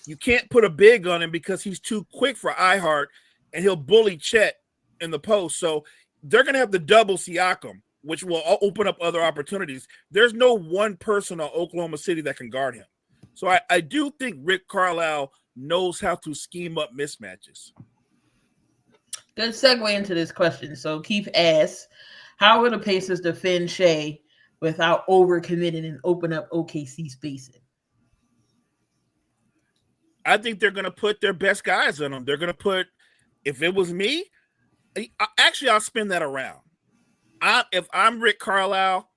You can't put a big on him because he's too quick for iHeart, and he'll bully Chet in the post. So they're going to have to double Siakam, which will open up other opportunities. There's no one person on Oklahoma City that can guard him. So I do think Rick Carlisle knows how to scheme up mismatches. Good segue into this question. So Keith asks, how will the Pacers defend Shea without overcommitting and open up OKC spacing? I think they're going to put their best guys on them. They're going to put, if it was me, actually, I'll spin that around. If I'm Rick Carlisle,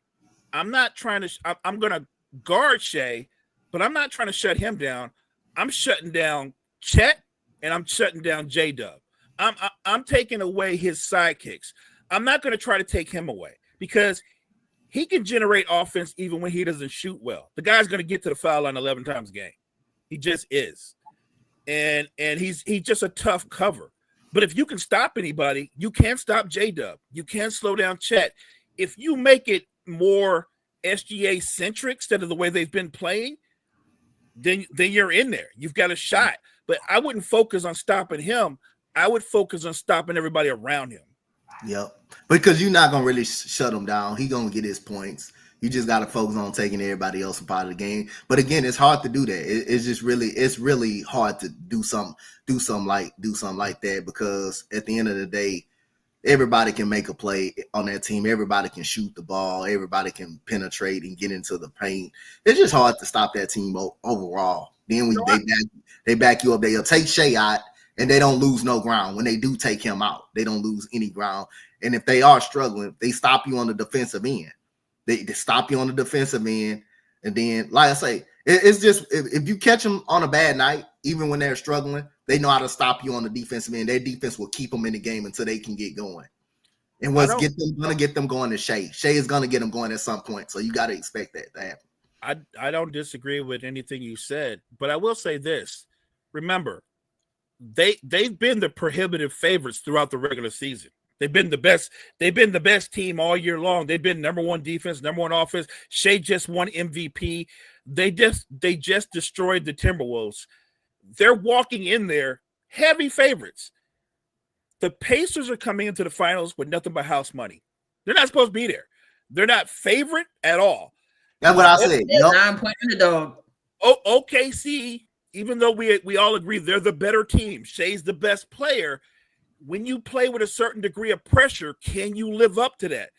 I'm not trying to, I'm going to guard Shea, but I'm not trying to shut him down. I'm shutting down Chet, and I'm shutting down J-Dub. I'm taking away his sidekicks. I'm not going to try to take him away because he can generate offense even when he doesn't shoot well. The guy's going to get to the foul line 11 times a game. He just is. And he's just a tough cover. But if you can stop anybody, you can't stop J-Dub. You can't slow down Chet. If you make it more SGA-centric instead of the way they've been playing, then you're in there. You've got a shot. But I wouldn't focus on stopping him. I would focus on stopping everybody around him. Yep. Because you're not going to really shut him down. He's going to get his points. You just got to focus on taking everybody else part of the game. But again, it's hard to do that. It's really hard to do something like that because at the end of the day, everybody can make a play on that team. Everybody can shoot the ball. Everybody can penetrate and get into the paint. It's just hard to stop that team overall. Then they back you up. They'll take Shea out, and they don't lose no ground. When they do take him out, they don't lose any ground. And if they are struggling, they stop you on the defensive end. They stop you on the defensive end. And then, like I say, it's just if you catch them on a bad night, even when they're struggling, they know how to stop you on the defensive end. Their defense will keep them in the game until they can get going. And what's going to get them going is Shea. Shea is going to get them going at some point. So you got to expect that to happen. I don't disagree with anything you said, but I will say this. Remember, they've been the prohibitive favorites throughout the regular season. They've been the best. They've been the best team all year long. They've been number one defense, number one offense. Shea just won MVP. They just destroyed the Timberwolves. They're walking in there heavy favorites. The Pacers are coming into the finals with nothing but house money. They're not supposed to be there. They're not favorite at all. That's what I said. Yep. 9-point underdog. OKC, even though we all agree they're the better team, Shea's the best player. When you play with a certain degree of pressure, can you live up to that?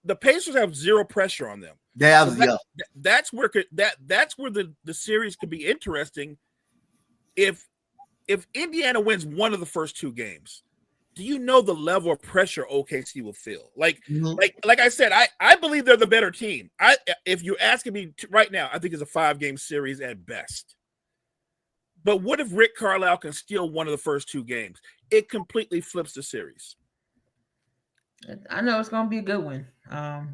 The Pacers have zero pressure on them. That's where the series could be interesting. If Indiana wins one of the first two games, do you know the level of pressure OKC will feel? Like I said, I believe they're the better team. If you're asking me right now, I think it's a 5-game series at best. But what if Rick Carlisle can steal one of the first two games? It completely flips the series. I know it's gonna be a good one.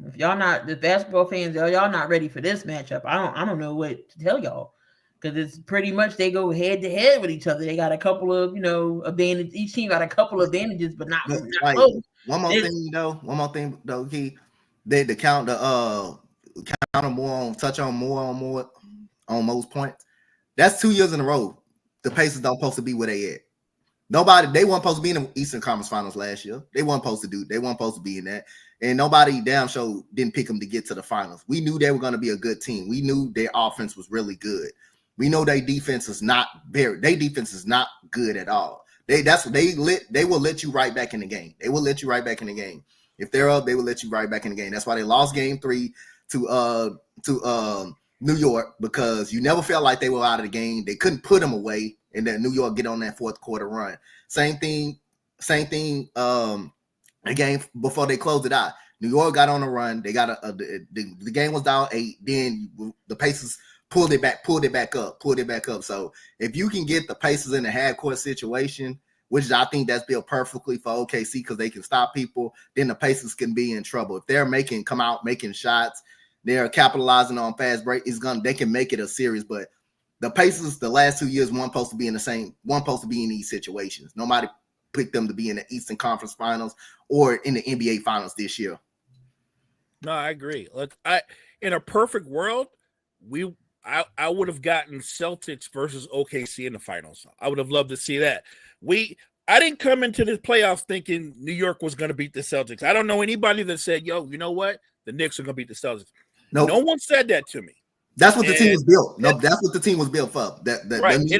If y'all not the basketball fans, y'all not ready for this matchup. I don't know what to tell y'all because it's pretty much they go head to head with each other. They got a couple of advantages. Each team got a couple of advantages, but not close. One more thing though, Key. They count them more on most points. That's 2 years in a row. The Pacers don't supposed to be where they at. They weren't supposed to be in the Eastern Conference Finals last year. They weren't supposed to be in that. And nobody damn sure didn't pick them to get to the finals. We knew they were going to be a good team. We knew their offense was really good. We know their defense is not good at all. They will let you right back in the game. They will let you right back in the game. If they're up, they will let you right back in the game. That's why they lost game 3 to New York, because you never felt like they were out of the game. They couldn't put them away, and then New York get on that fourth quarter run. Same thing. The game before they closed it out, New York got on a run. They got the game was down 8. Then the Pacers pulled it back up. So if you can get the Pacers in a half court situation which I think that's built perfectly for OKC because they can stop people. Then the Pacers can be in trouble if they're come out making shots. They're capitalizing on fast break. They can make it a series, but the Pacers the last 2 years weren't supposed to be in these situations. Nobody picked them to be in the Eastern Conference Finals or in the NBA Finals this year. No, I agree. Look, in a perfect world, I would have gotten Celtics versus OKC in the finals. I would have loved to see that. I didn't come into this playoffs thinking New York was going to beat the Celtics. I don't know anybody that said, "Yo, you know what? The Knicks are going to beat the Celtics." Nope. No one said that to me. That's what the team was built. No, that's what the team was built for. Right. And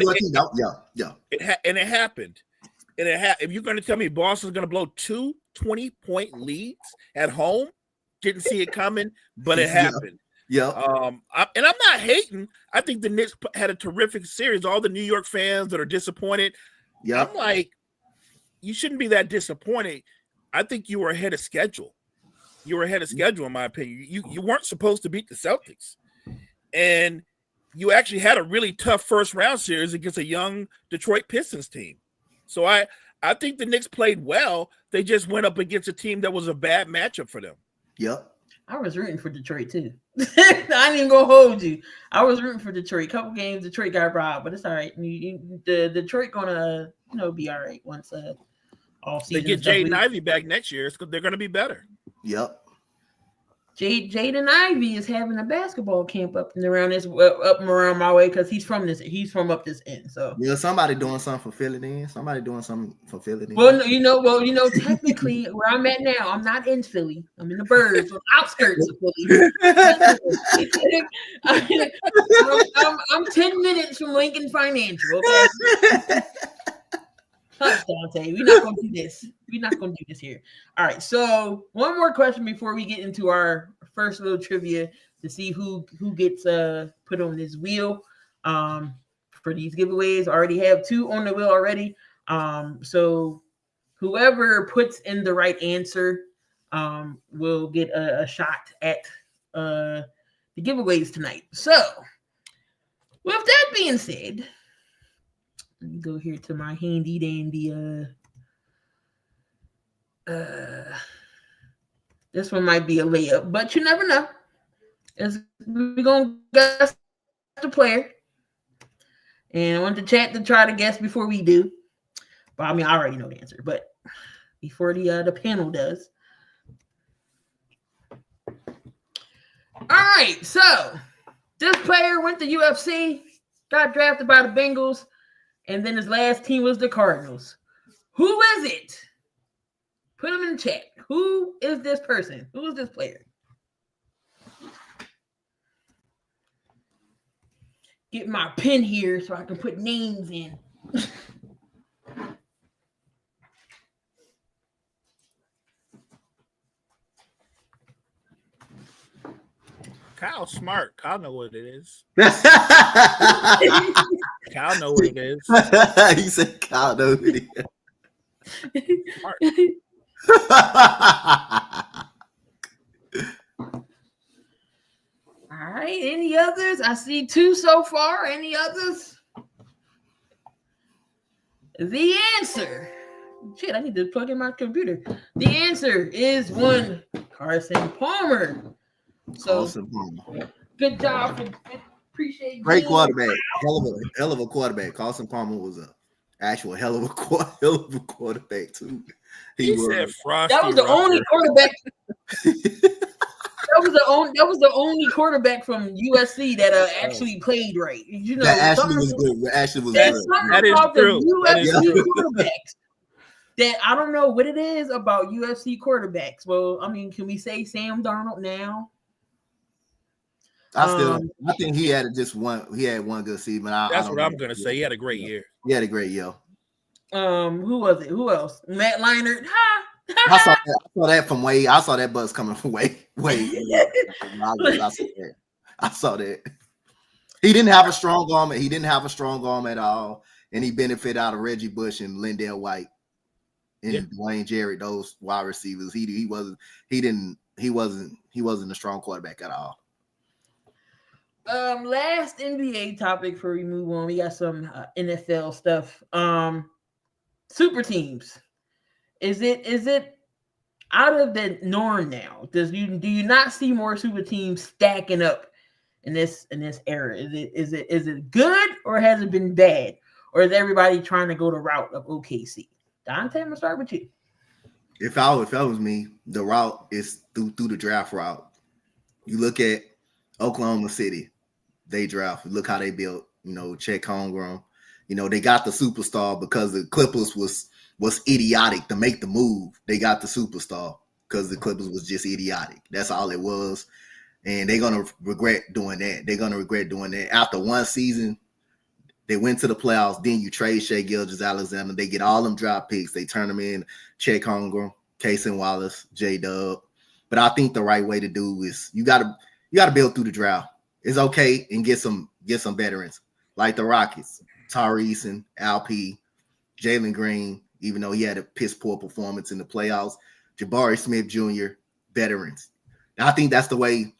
it happened. If you're going to tell me Boston's going to blow 2 20-point leads at home, didn't see it coming, but it happened. Yeah. And I'm not hating. I think the Knicks had a terrific series. All the New York fans that are disappointed. Yeah. I'm like, you shouldn't be that disappointed. I think you were ahead of schedule. You were ahead of schedule, in my opinion. You weren't supposed to beat the Celtics. And you actually had a really tough first round series against a young Detroit Pistons team. So I think the Knicks played well. They just went up against a team that was a bad matchup for them. Yep. I was rooting for Detroit too. I ain't even gonna hold you. I was rooting for Detroit. Couple games, Detroit got robbed, but it's all right. The Detroit gonna be all right once all season. They get Jaden Ivey back next year. They're gonna be better. Yep. Jaden Ivey is having a basketball camp up and around my way because he's from up this end. So yeah, somebody doing something for Philly then. Somebody doing something for Philly then. Well, technically where I'm at now, I'm not in Philly. I'm in the burbs, on the outskirts of Philly. I'm 10 minutes from Lincoln Financial. Okay. Hush, Dante. We're not gonna do this. We're not gonna do this here. All right. So one more question before we get into our first little trivia to see who gets put on this wheel. For these giveaways, I already have 2 on the wheel already. So whoever puts in the right answer will get a shot at the giveaways tonight. So with that being said. Let me go here to my handy dandy. This one might be a layup, but you never know. We're gonna guess the player, and I want the chat to try to guess before we do. But I mean, I already know the answer, but before the panel does. All right, so this player went to UFC, got drafted by the Bengals. And then his last team was the Cardinals. Who is it? Put them in the chat. Who is this person? Who is this player? Get my pen here so I can put names in. Kyle's smart. Kyle know what it is. Kyle know what it is. He said Kyle know what it is. Smart. All right. Any others? I see 2 so far. Any others? The answer. Shit, I need to plug in my computer. The answer is one Carson Palmer. So good job. Appreciate it. Great quarterback. Hell of a quarterback. Carson Palmer was a actual hell of a quarterback too. He said Frosty. That was the only quarterback. That was the only quarterback from USC that actually played right. You know, that actually was good. That is true. USC quarterbacks. That I don't know what it is about UFC quarterbacks. Well, I mean, can we say Sam Darnold now? I think he had one good season. That's what I'm gonna say. He had a great year. He had a great year. Who was it? Who else? Matt Leinart. I saw that from way. I saw that buzz coming from way. I saw that. He didn't have a strong arm. He didn't have a strong arm at all, and he benefited out of Reggie Bush and Lindell White and Dwayne Jarrett. Those wide receivers. He wasn't a strong quarterback at all. Last NBA topic before we move on. We got some NFL stuff. super teams. Is it out of the norm now? Do you not see more super teams stacking up in this era? Is it good, or has it been bad? Or is everybody trying to go the route of OKC? Dante, I'm gonna start with you. If that was me, the route is through the draft route. You look at Oklahoma City, they draft. Look how they built. Chet Holmgren. They got the superstar because the Clippers was idiotic to make the move. They got the superstar because the Clippers was just idiotic. That's all it was. And they're going to regret doing that. After one season, they went to the playoffs. Then you trade Shai Gilgeous-Alexander. They get all them draft picks. They turn them in. Chet Holmgren, Cason Wallace, J-Dub. But I think the right way to do is you got to build through the draft. It's okay and get some veterans like the Rockets, Tyrese and Alp, Jalen Green, even though he had a piss poor performance in the playoffs, Jabari Smith Jr., veterans. And I think that's the way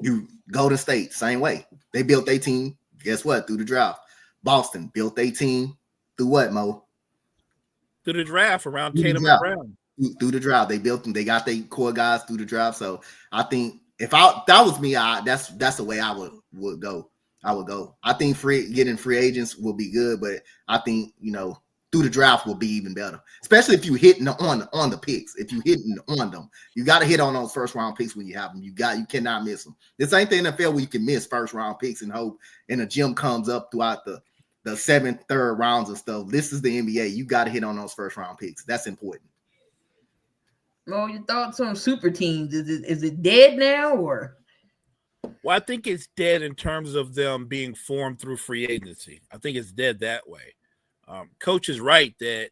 you Golden State, same way. They built their team, guess what, through the draft. Boston built their team through what, Mo? Through the draft around Tatum and Brown. Through the draft. They built them. They got their core guys through the draft. So I think if that was me, that's the way I would go. I would go. I think getting free agents will be good, but I think, through the draft will be even better, especially if you hitting on the picks. If you hitting on them, you got to hit on those first round picks when you have them. You cannot miss them. This ain't the NFL where you can miss first round picks and hope and a gym comes up throughout the seventh, third rounds and stuff. This is the NBA. You got to hit on those first round picks. That's important. Well, your thoughts on super teams? Is it dead now or? Well, I think it's dead in terms of them being formed through free agency. I think it's dead that way. Coach is right that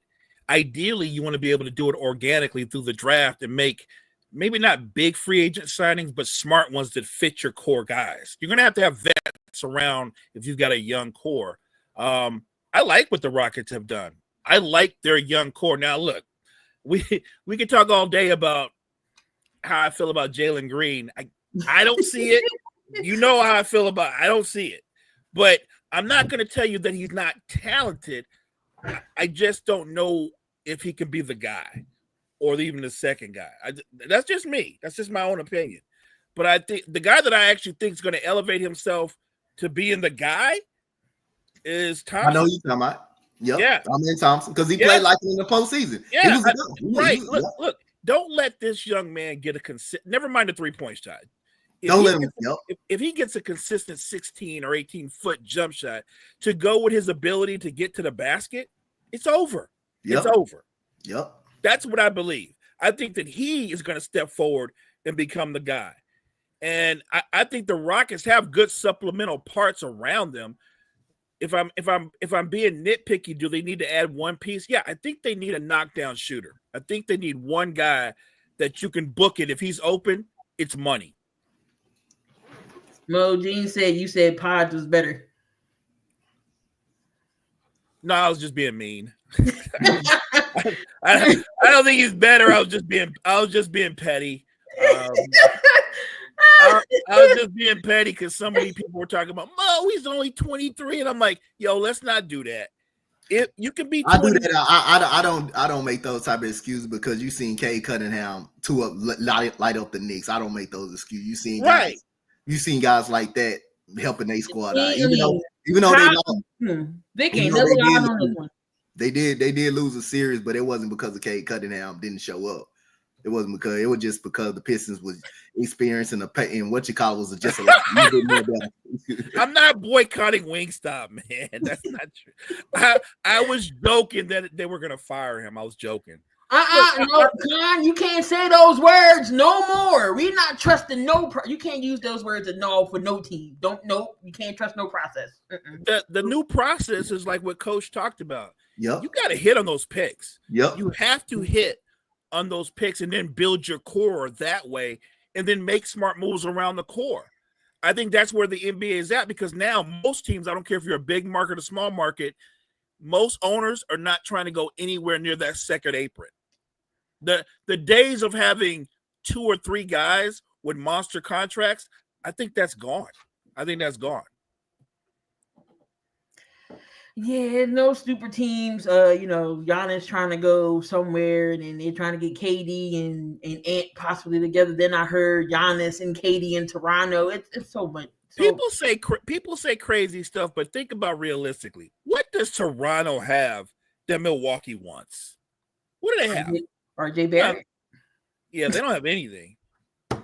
ideally you want to be able to do it organically through the draft and make maybe not big free agent signings, but smart ones that fit your core guys. You're going to have vets around if you've got a young core. I like what the Rockets have done. I like their young core. Now, look, we can talk all day about how I feel about Jalen Green. I don't see it. You know how I feel about it. I don't see it. But I'm not going to tell you that he's not talented. I just don't know if he can be the guy or even the second guy. That's just me. That's just my own opinion. But I think the guy that I actually think is going to elevate himself to being the guy is Thompson. I know you're talking about. Yep. Yeah. Thompson, because he played like him in the postseason. Yeah. Right. Look, don't let this young man get never mind the 3-point shot. If he gets a consistent 16 or 18-foot jump shot to go with his ability to get to the basket, it's over. It's over. Yep. That's what I believe. I think that he is going to step forward and become the guy. And I think the Rockets have good supplemental parts around them. If I'm being nitpicky, do they need to add one piece? Yeah, I think they need a knockdown shooter. I think they need one guy that you can book it. If he's open, it's money. Mo Jean said you said Podge was better. No, I was just being mean. I don't think he's better. I was just being petty. I was just being petty because so many people were talking about Mo. He's only 23, and I'm like, yo, let's not do that. If you can be, 20- I do that. I don't make those type of excuses because you seen Cade Cunningham light up the Knicks. I don't make those excuses. You seen right. You seen guys like that helping their squad out, even though they lost. They can't never lie on this one. They did lose a series, but it wasn't because of Cade Cunningham didn't show up. It wasn't because it was just because the Pistons was experiencing and what you call it was just a little bit more better. I'm not boycotting Wingstop, man. That's not true. I was joking that they were gonna fire him. I was joking. No, John, you can't say those words no more. We're not trusting you can't use those words at all for no team. You can't trust no process. The new process is like what Coach talked about. Yep. You got to hit on those picks. Yep. You have to hit on those picks and then build your core that way and then make smart moves around the core. I think that's where the NBA is at because now most teams, I don't care if you're a big market or small market, most owners are not trying to go anywhere near that second apron. The days of having 2 or 3 guys with monster contracts, I think that's gone. Yeah, no super teams. Giannis trying to go somewhere, and then they're trying to get KD and Ant possibly together. Then I heard Giannis and KD in Toronto. It's so much. People say crazy stuff, but think about realistically. What does Toronto have that Milwaukee wants? What do they have? RJ Barrett. Yeah, they don't have anything.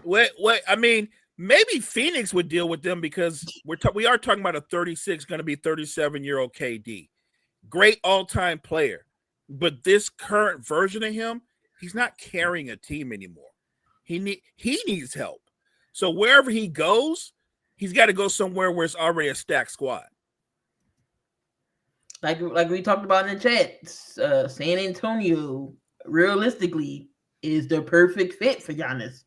What? I mean, maybe Phoenix would deal with them because we are talking about a 36, going to be 37-year-old KD, great all-time player, but this current version of him, he's not carrying a team anymore. He needs help. So wherever he goes, he's got to go somewhere where it's already a stacked squad. Like we talked about in the chat, San Antonio realistically is the perfect fit for Giannis.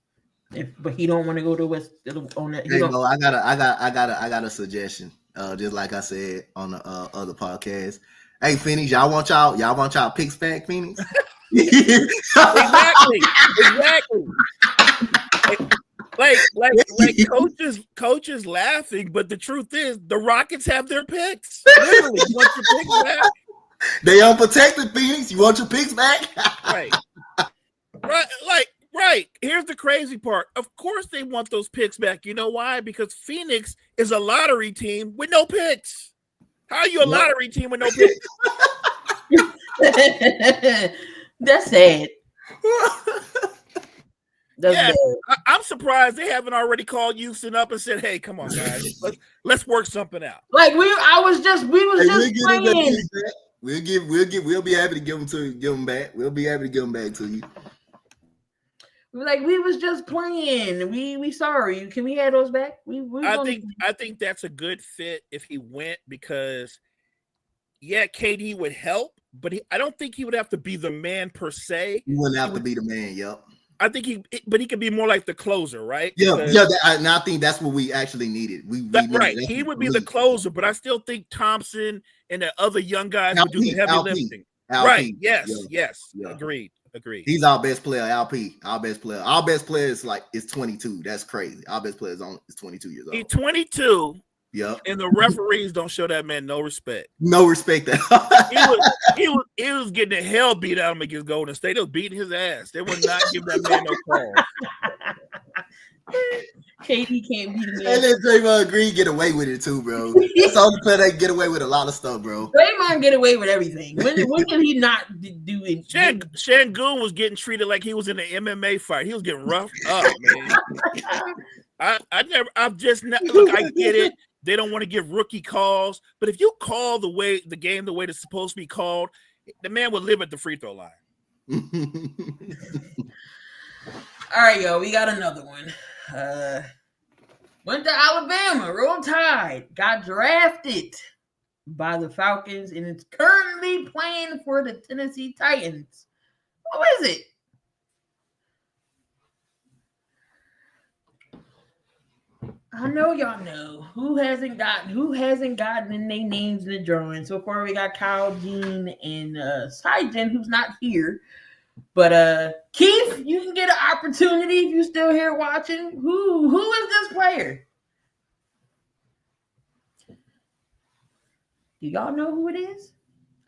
But he don't want to go to West on that. Hey, no, I got a suggestion. Just like I said on the other podcast. Hey, Phoenix, y'all want y'all picks back, Phoenix? Exactly. Like coaches laughing, but the truth is the Rockets have their picks. Literally, you want your picks back? They unprotected, Phoenix. You want your picks back? Right. Right. Here's the crazy part. Of course they want those picks back. You know why? Because Phoenix is a lottery team with no picks. How are you a lottery team with no picks? That's sad. I'm surprised they haven't already called Houston up and said, "Hey, come on, guys, let's work something out." Like we was just playing. We'll be happy to give them back. We'll be happy to give them back to you. We was just playing. We sorry. Can we have those back? I think that's a good fit if he went because KD would help, but I don't think he would have to be the man per se. He wouldn't have to be the man. Yep. I think he could be more like the closer, right? And I think that's what we actually needed. He would be the closer, but I still think Thompson and the other young guys would do the heavy lifting. Right? Yes. Agreed. He's our best player. LP, our best player. Our best player is 22. That's crazy. Our best player is 22 years old. He's 22. Yep. And the referees don't show that man no respect. No respect. He was getting the hell beat out of him against Golden State. They was beating his ass. They would not give that man no call. KD can't beat him. And then Draymond Green get away with it too, bro. That's the only player that can get away with a lot of stuff, bro. Draymond get away with everything. When can he not do it? Şengün was getting treated like he was in an MMA fight. He was getting roughed up, man. I get it. They don't want to give rookie calls, but if you call the game the way it's supposed to be called, the man would live at the free throw line. All right, yo, we got another one. Went to Alabama, Roll Tide, got drafted by the Falcons, and is currently playing for the Tennessee Titans. Who is it? I know y'all know who hasn't gotten in their names in the drawing. So far, we got Kyle Jean and Syjan, who's not here. But Keith, you can get an opportunity if you're still here watching. Who is this player? Do y'all know who it is?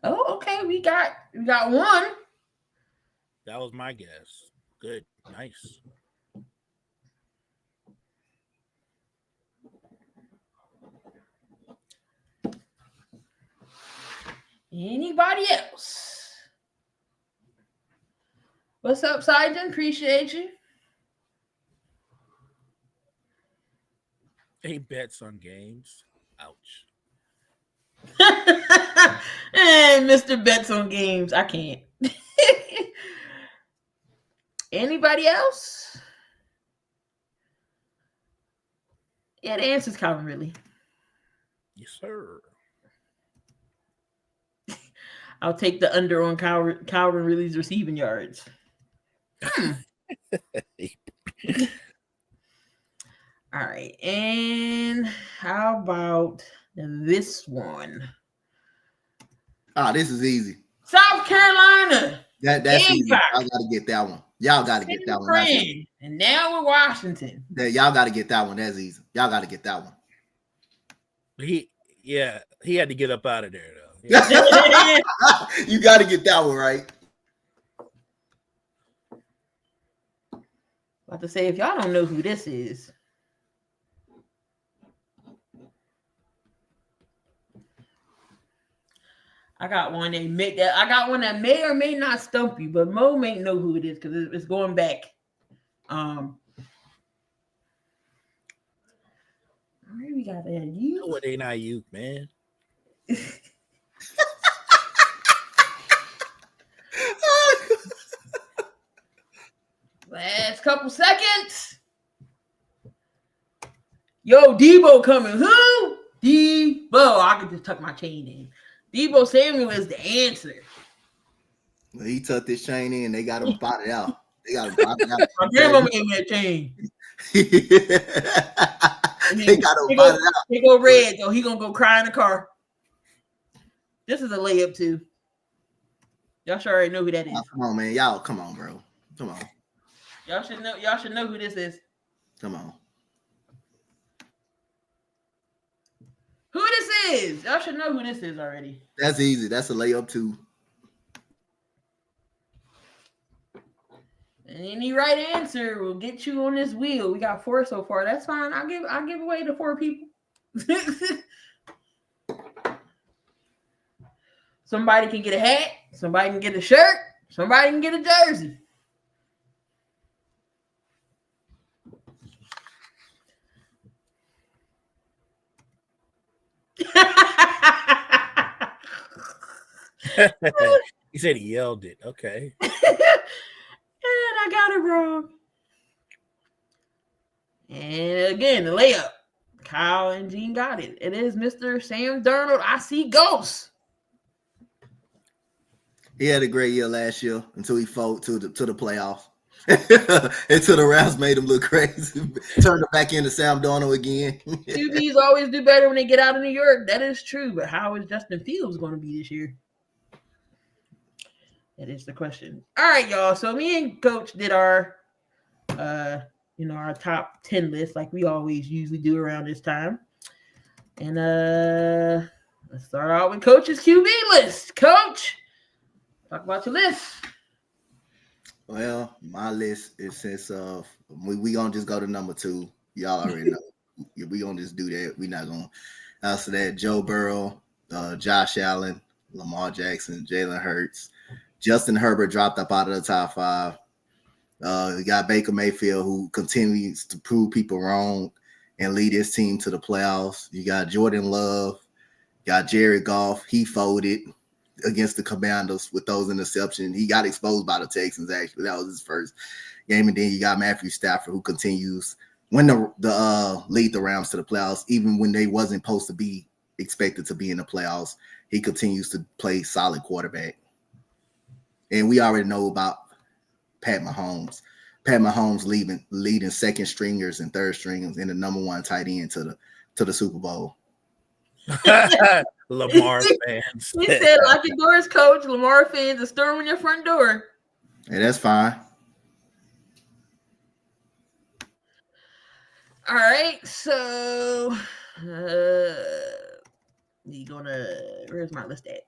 Oh, okay. We got one. That was my guess. Good. Nice. Anybody else? What's up, Syjan? Appreciate you. Any bets on games? Ouch. And Mr. Bets on games. I can't. Anybody else? Yeah, the answer's Calvin Ridley. Yes, sir. I'll take the under on Calvin Ridley's receiving yards. All right. And how about this one? This is easy. South Carolina. That's easy. Y'all got to get that one. Y'all got to get that one. And now we're Washington. Y'all got to get that one. That's easy. Y'all got to get that one. He had to get up out of there, though. You got to get that one right. About to say, if y'all don't know who this is, I got one that may or may not stump you, but Mo may know who it is because it's going back. We got that you. No, it ain't Ayuk, man. Last couple seconds. Yo, Debo coming. Who? Debo. I could just tuck my chain in. Debo Samuel is the answer. Well, he tucked his chain in. They got him botted out. They got him botted out. My grandma made me a chain. They got him botted out. He go red, so he gonna go cry in the car. This is a layup too. Y'all sure already know who that is. Oh, come on, man. Y'all, come on, bro. Come on. Y'all should know who this is. Come on. Who this is? Y'all should know who this is already. That's easy. That's a layup too. And any right answer will get you on this wheel. We got 4 so far. That's fine. I'll give away to 4 people. Somebody can get a hat. Somebody can get a shirt. Somebody can get a jersey. He said he yelled it. Okay. And I got it wrong. And again, the layup. Kyle and Gene got it. It is Mr. Sam Darnold. I see ghosts. He had a great year last year until he fought to the playoffs. Until the Rams made him look crazy. Turned it back into Sam Darnold again. QBs always do better when they get out of New York. That is true. But how is Justin Fields going to be this year? That is the question. All right, y'all. So me and Coach did our our top 10 list like we always usually do around this time. And let's start out with Coach's QB list. Coach, talk about your list. Well, my list is since we gonna just go to number 2. Y'all already know. We gonna just do that. We're not gonna answer that. Joe Burrow, Josh Allen, Lamar Jackson, Jalen Hurts. Justin Herbert dropped up out of the top 5. We got Baker Mayfield, who continues to prove people wrong and lead his team to the playoffs. You got Jordan Love, got Jared Goff. He folded against the Commanders with those interceptions. He got exposed by the Texans, actually. That was his first game. And then you got Matthew Stafford, who continues when the lead the Rams to the playoffs, even when they wasn't supposed to be expected to be in the playoffs. He continues to play solid quarterback. And we already know about Pat Mahomes. Pat Mahomes leading second stringers and third stringers and the number 1 tight end to the Super Bowl. Lamar fans. He said, "Lock your doors, Coach. Lamar fans are storming your front door." Hey, that's fine. All right, so where's my list at?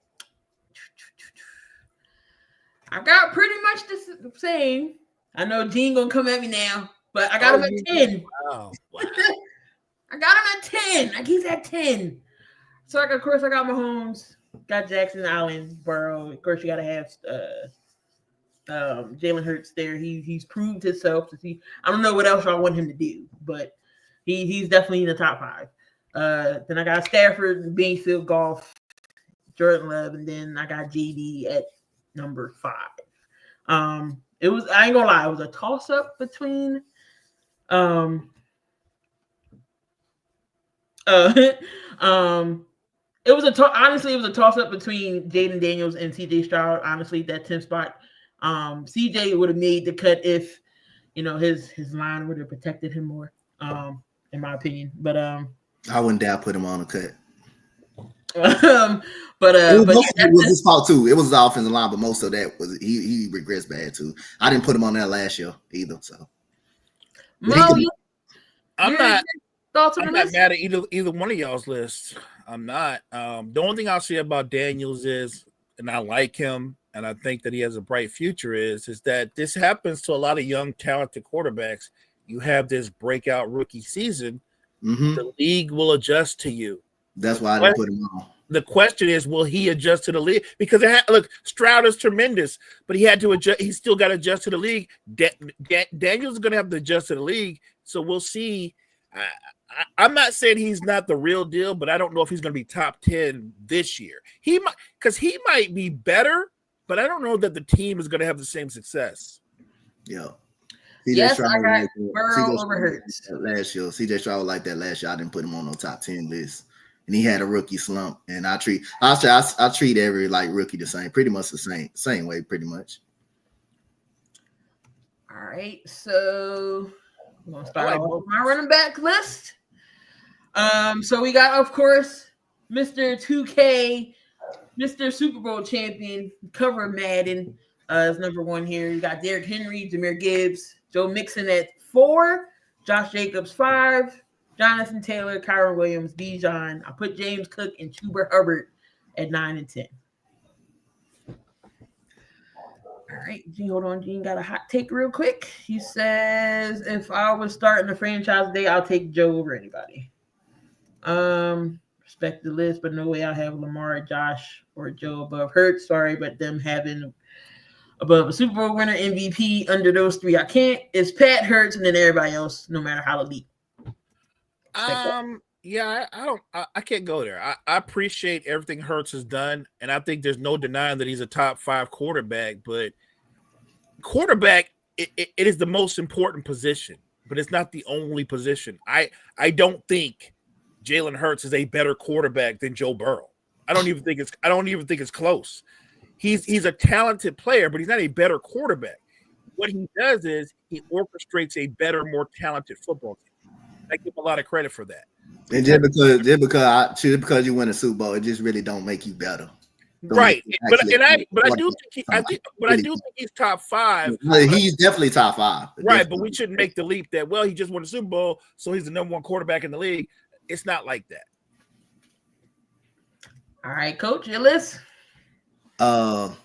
I got pretty much the same. I know Gene gonna come at me now, but I got him at 10. Wow. I got him at 10. Like he's at 10. So of course I got Mahomes, got Jackson, Allen, Burrow. Of course you gotta have Jalen Hurts there. He's proved himself to see. I don't know what else I want him to do, but he's definitely in the top 5. Then I got Stafford, Mayfield, Goff, Jordan Love, and then I got JD at number 5. It was, I ain't gonna lie, it was a toss-up between honestly, it was a toss-up between Jaden Daniels and CJ Stroud. Honestly, that 10th spot. CJ would have made the cut if his line would have protected him more, in my opinion. But I wouldn't dare put him on a cut. But it was his fault too. It was the offensive line, but most of that was he regrets bad too. I didn't put him on that last year either. So I'm thoughts on I'm the not list? mad at either one of y'all's lists. I'm not. The only thing I'll say about Daniels is, and I like him, and I think that he has a bright future, is that this happens to a lot of young, talented quarterbacks. You have this breakout rookie season, the league will adjust to you. That's why I didn't put him on. The question is, will he adjust to the league? Because look, Stroud is tremendous, but he had to adjust. He still got to adjust to the league. Daniels is going to have to adjust to the league, so we'll see. I'm not saying he's not the real deal, but I don't know if he's going to be top 10 this year. He might be better, but I don't know that the team is going to have the same success. Yeah. Yes, I got Burrow over Hurts last year. CJ Stroud was like that last year. I didn't put him on no top 10 list, and he had a rookie slump. And I treat every rookie the same, pretty much the same way, pretty much. All right, so I'm gonna start off with my running back list. So we got, of course, Mr. 2K, Mr. Super Bowl champion, cover Madden is number 1 here. You got Derrick Henry, Jahmyr Gibbs, Joe Mixon at 4, Josh Jacobs 5, Jonathan Taylor, Kyron Williams, Bijan. I put James Cook and Chuba Hubbard at 9 and 10. All right, Gene, hold on. Gene got a hot take real quick. He says, if I was starting the franchise today, I'll take Joe over anybody. Respect the list, but no way I'll have Lamar, Josh, or Joe above Hurts. Sorry, but them having above a Super Bowl winner, MVP, under those 3, I can't. It's Pat, Hurts, and then everybody else, no matter how elite. Yeah, I can't go there. I appreciate everything Hurts has done, and I think there's no denying that he's a top 5 quarterback, but quarterback, it is the most important position, but it's not the only position. I don't think Jalen Hurts is a better quarterback than Joe Burrow. I don't even think it's close. He's a talented player, but he's not a better quarterback. What he does is he orchestrates a better, more talented football team. I give him a lot of credit for that. And just because you win a Super Bowl, it just really don't make you better. Right. But I do think he's top 5. He's definitely top 5. Right, but we shouldn't make the leap that, well, he just won a Super Bowl, so he's the number 1 quarterback in the league. It's not like that. All right, Coach, your list. We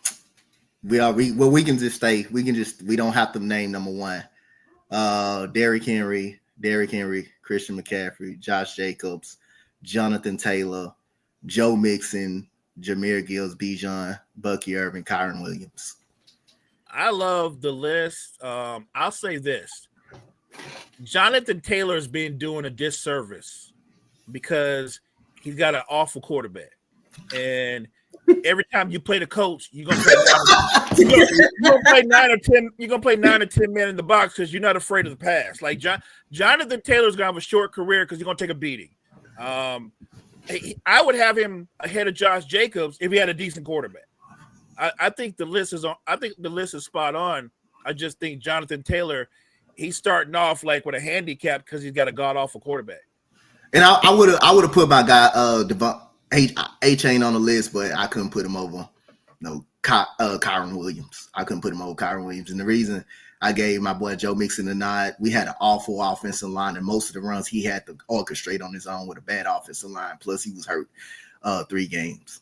can just stay. We don't have to name number 1. Derrick Henry, Christian McCaffrey, Josh Jacobs, Jonathan Taylor, Joe Mixon, Jahmyr Gibbs, Bijan, Bucky Irvin, Kyron Williams. I love the list. I'll say this. Jonathan Taylor's been doing a disservice because he's got an awful quarterback. And every time you play the coach, you're gonna play 9 or 10. You're gonna play 9 or 10 men in the box because you're not afraid of the pass. Like Jonathan Taylor's gonna have a short career because he's gonna take a beating. I would have him ahead of Josh Jacobs if he had a decent quarterback. I think the list is on. I think the list is spot on. I just think Jonathan Taylor, he's starting off like with a handicap because he's got a god awful quarterback. And I would have put my guy A-Chain on the list, but I couldn't put him over Kyron Williams. I couldn't put him over Kyron Williams. And the reason I gave my boy Joe Mixon a nod, we had an awful offensive line, and most of the runs he had to orchestrate on his own with a bad offensive line. Plus, he was hurt 3 games.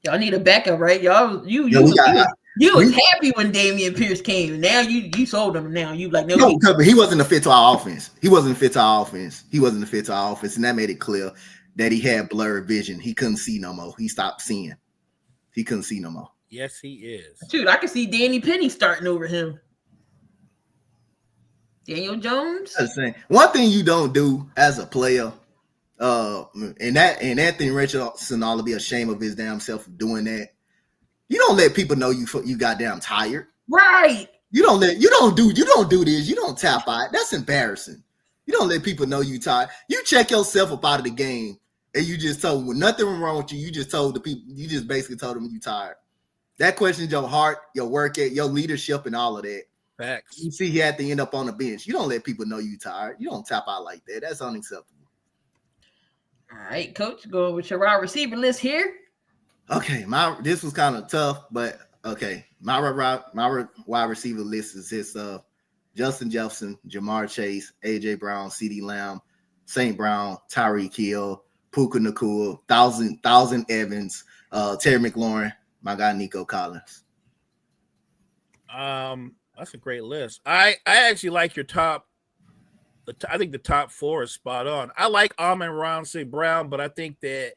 Y'all need a backup, right? Y'all, you was happy when Damian Pierce came. Now you sold him. Now you like no, but he wasn't a fit to our offense. He wasn't a fit to our offense, and that made it clear that he had blurred vision. He couldn't see no more. He stopped seeing. He couldn't see no more. Yes, he is. Dude, I can see Danny Penny starting over him. Daniel Jones. One thing you don't do as a player, and Anthony Richardson ought to be ashamed of his damn self for doing that. You don't let people know you goddamn tired. Right. You don't do this. You don't tap out. That's embarrassing. You don't let people know you tired. You check yourself up out of the game, and you just told them nothing wrong with you. You just told the people. You just basically told them you tired. That questions your heart, your work ethic, your leadership, and all of that. Facts. You see, he had to end up on the bench. You don't let people know you tired. You don't tap out like that. That's unacceptable. All right, Coach, go with your wide receiver list here. Okay, this was kind of tough, but okay. My wide receiver list is Justin Jefferson, Jamar Chase, AJ Brown, CeeDee Lamb, St. Brown, Tyreek Hill, Puka Nacua, Thousand Evans, Terry McLaurin, my guy Nico Collins. That's a great list. I actually like your top. I think the top 4 is spot on. I like Amon-Ra St. Brown, but I think that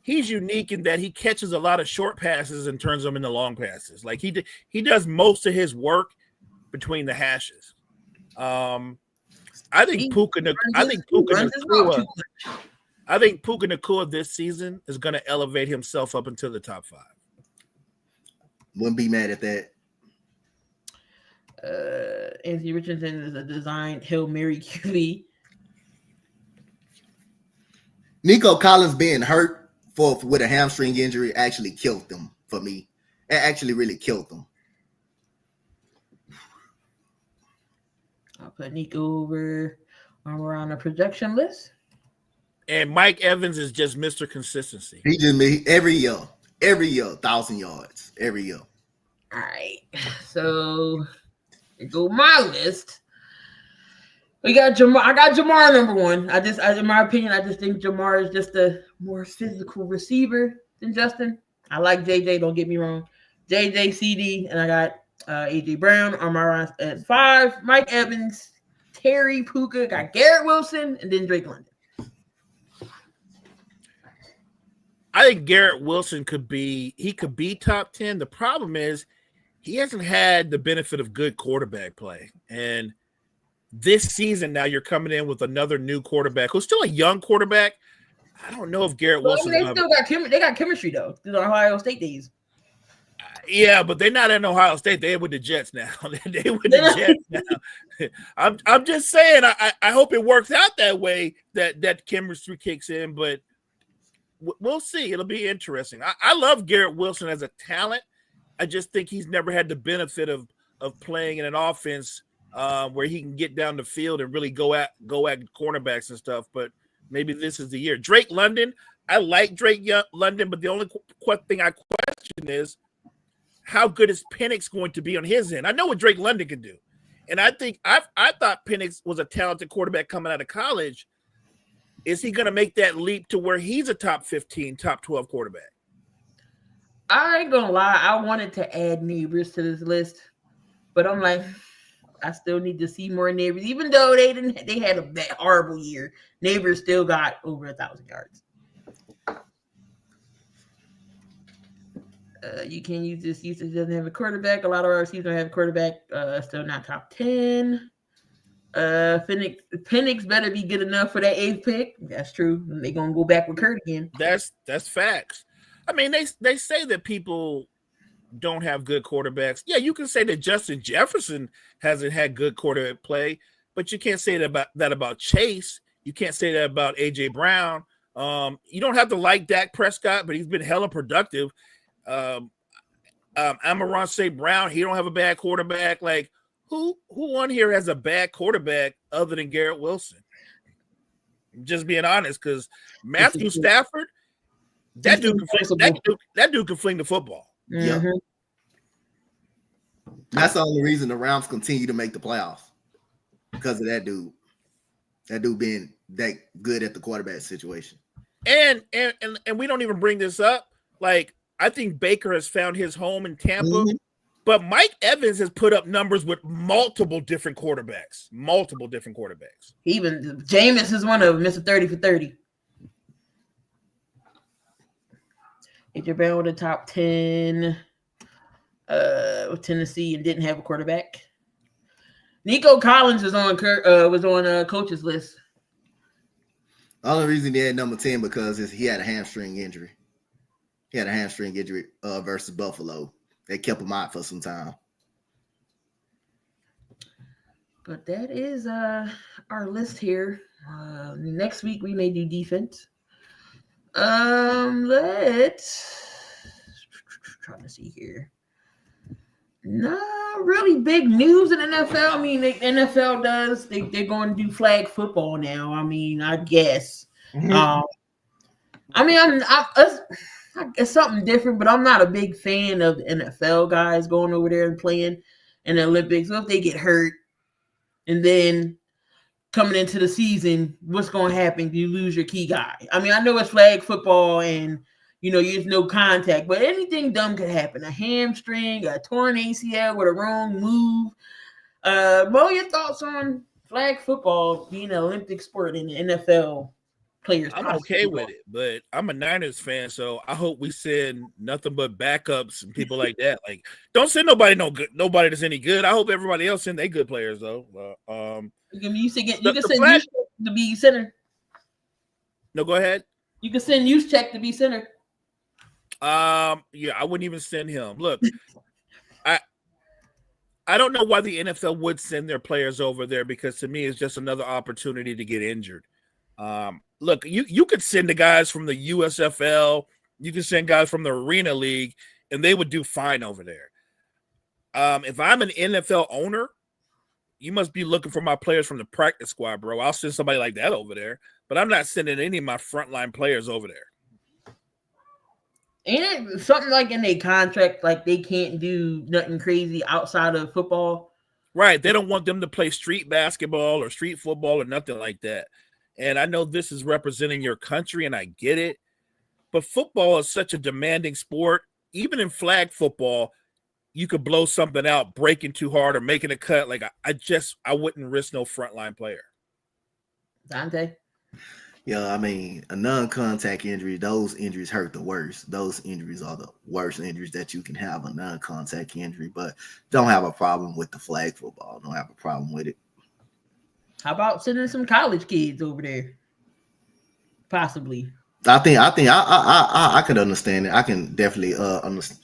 he's unique in that he catches a lot of short passes and turns them into long passes. Like he does most of his work between the hashes. I think Puka Nacua this season is going to elevate himself up into the top 5. Wouldn't be mad at that. Anthony Richardson is a designed Hail Mary QB. Nico Collins being hurt with a hamstring injury actually killed them for me. It actually really killed them. I'll put Nico over on the projection list. And Mike Evans is just Mr. Consistency. He just made every year, 1,000 yards every year. All right, so go my list. We got Jamar. I got Jamar number 1. In my opinion, I just think Jamar is just a more physical receiver than Justin. I like JJ. Don't get me wrong. JJ, CD, and I got AJ Brown on my at 5. Mike Evans, Terry, Puka, got Garrett Wilson, and then Drake London. I think Garrett Wilson could be top 10. The problem is he hasn't had the benefit of good quarterback play. And this season now you're coming in with another new quarterback who's still a young quarterback. I don't know if Garrett Wilson. They still got chemistry though. The Ohio State days. Yeah, but they're not in Ohio State. They're with the Jets now. They're with the Jets now. I'm just saying. I hope it works out that way. That chemistry kicks in, but we'll see. It'll be interesting. I love Garrett Wilson as a talent. I just think he's never had the benefit of playing in an offense where he can get down the field and really go at cornerbacks and stuff. But maybe this is the year. Drake London. I like Drake London, but the only thing I question is how good is Penix going to be on his end? I know what Drake London can do, and I think I thought Penix was a talented quarterback coming out of college. Is he going to make that leap to where he's a top 15, top 12 quarterback? I ain't gonna lie. I wanted to add Neighbors to this list, but I'm like, I still need to see more Neighbors. Even though they had a horrible year, Neighbors still got over 1,000 yards. You can use this. Usage doesn't have a quarterback. A lot of our receivers don't have a quarterback. Still not top 10. Penix better be good enough for that 8th pick. That's true. They're gonna go back with Kurt again. That's facts. I mean, they say that people don't have good quarterbacks. Yeah, you can say that Justin Jefferson hasn't had good quarterback play, but you can't say that about Chase. You can't say that about AJ Brown. You don't have to like Dak Prescott, but he's been hella productive. Amon-Ra St. Brown, he don't have a bad quarterback. Like who on here has a bad quarterback other than Garrett Wilson? Just being honest, because Matthew Stafford, that dude can fling the football. Mm-hmm. Yeah. That's the only reason the Rams continue to make the playoffs, because of that dude. That dude being that good at the quarterback situation. And we don't even bring this up. Like, I think Baker has found his home in Tampa, mm-hmm. but Mike Evans has put up numbers with multiple different quarterbacks. Even Jameis is one of them, Mr. 30 for 30. AJ Brown with the top 10 with Tennessee and didn't have a quarterback. Nico Collins was on coach's list. The only reason he had number 10 because he had a hamstring injury. He had a hamstring injury versus Buffalo. They kept him out for some time. But that is our list here. Next week we may do defense. Let's trying to see here. No really big news in NFL. I mean, the NFL does. They're going to do flag football now. I mean, I guess. Mm-hmm. It's something different, but I'm not a big fan of the NFL guys going over there and playing in the Olympics. So if they get hurt, and then coming into the season, what's going to happen if you lose your key guy? I mean, I know it's flag football and, there's no contact, but anything dumb could happen. A hamstring, a torn ACL with a wrong move. Mo, your thoughts on flag football being an Olympic sport in the NFL players? I'm okay with it, but I'm a Niners fan, so I hope we send nothing but backups and people like that. Like, don't send nobody that's any good. I hope everybody else send they good players though. You can send Juszczyk to be center. No, go ahead. You can send Juszczyk to be center. Yeah, I wouldn't even send him. Look, I don't know why the NFL would send their players over there, because to me it's just another opportunity to get injured. Look, you could send the guys from the USFL, you can send guys from the Arena League, and they would do fine over there. If I'm an NFL owner, you must be looking for my players from the practice squad, bro. I'll send somebody like that over there, but I'm not sending any of my frontline players over there. Ain't it something like in their contract, like they can't do nothing crazy outside of football? Right. They don't want them to play street basketball or street football or nothing like that. And I know this is representing your country, and I get it. But football is such a demanding sport. Even in flag football, you could blow something out, breaking too hard or making a cut. Like, I wouldn't risk no frontline player. Dante? Yeah, I mean, a non-contact injury, those injuries hurt the worst. Those injuries are the worst injuries that you can have, a non-contact injury, but don't have a problem with the flag football. Don't have a problem with it. How about sending some college kids over there? Possibly. I think I could understand it. I can definitely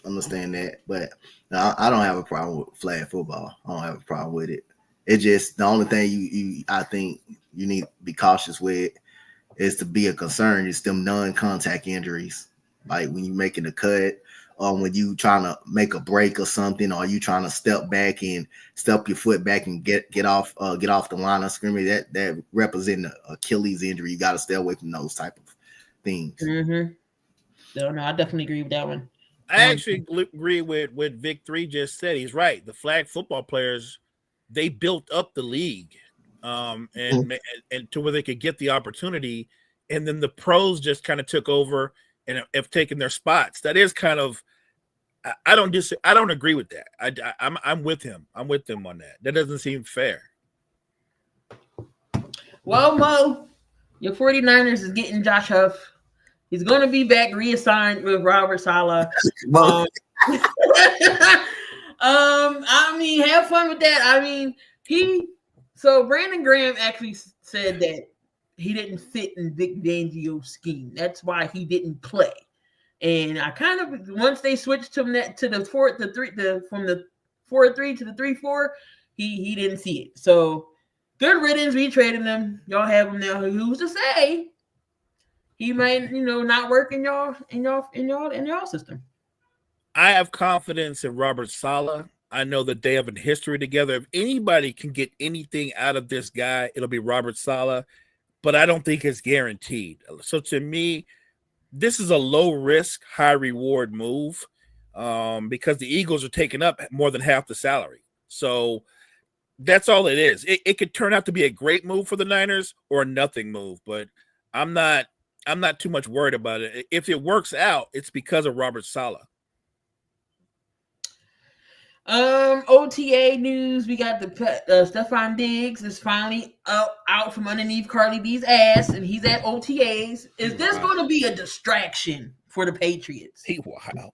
understand that, but I don't have a problem with flag football. I don't have a problem with it. It's just the only thing I think you need to be cautious with is to be a concern is them non-contact injuries. Like when you're making a cut, or when you trying to make a break or something, or you trying to step back and step your foot back and get off the line of scrimmage, that represent an Achilles injury. You got to stay away from those type of things. Mm-hmm. No, I definitely agree with that one. I actually agree with Vic 3 just said. He's right. The flag football players, they built up the league. And to where they could get the opportunity, and then the pros just kind of took over and have taken their spots. That is kind of, I don't agree with that. I'm with him. I'm with them on that. That doesn't seem fair. Well, Mo, your 49ers is getting Josh Huff. He's going to be back reassigned with Robert Saleh. I mean, have fun with that. I mean, So Brandon Graham actually said that he didn't fit in Vic Fangio's scheme. That's why he didn't play. And I kind of, once they switched from the 4-3 to the 3-4, he didn't see it. So good riddance. We traded him. Y'all have him now. Who's to say he might, not work in y'all system? I have confidence in Robert Saleh. I know that they have a history together. If anybody can get anything out of this guy, it'll be Robert Saleh, but I don't think it's guaranteed. So to me, this is a low risk, high reward move because the Eagles are taking up more than half the salary. So that's all it is. It could turn out to be a great move for the Niners or a nothing move, but I'm not too much worried about it. If it works out, it's because of Robert Saleh. OTA news. We got the Stephon Diggs is finally out from underneath Carly B's ass, and he's at OTAs. Is this going to be a distraction for the Patriots? Wow.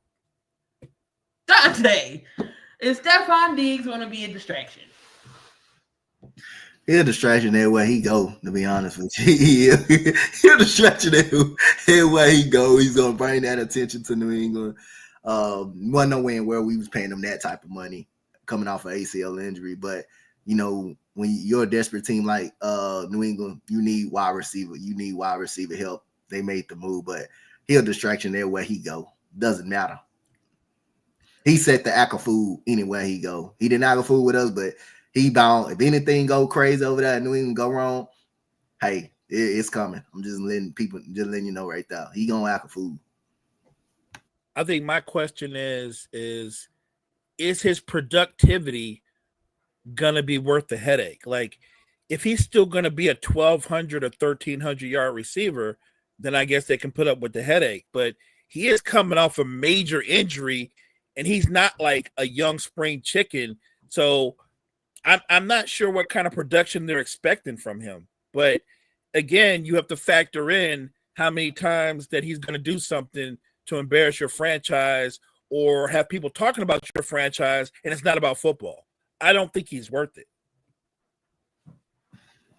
Dante, is Stephon Diggs going to be a distraction? He's a distraction everywhere he go, to be honest with you. He's a distraction everywhere he go. He's going to bring that attention to New England. Wasn't no way in where we was paying them that type of money coming off an ACL injury. But, when you're a desperate team like New England, you need wide receiver. You need wide receiver help. They made the move, but he's a distraction everywhere he go. Doesn't matter. He set the act of food anywhere he go. He didn't act of food with us, but he bound. If anything go crazy over there, New England go wrong, hey, it's coming. I'm just letting you know right there. He gonna act of food. I think my question is his productivity gonna be worth the headache? Like, if he's still going to be a 1,200 or 1,300 yard receiver, then I guess they can put up with the headache. But he is coming off a major injury, and he's not like a young spring chicken. So I'm not sure what kind of production they're expecting from him. But again, you have to factor in how many times that he's going to do something to embarrass your franchise or have people talking about your franchise, and it's not about football. I don't think he's worth it.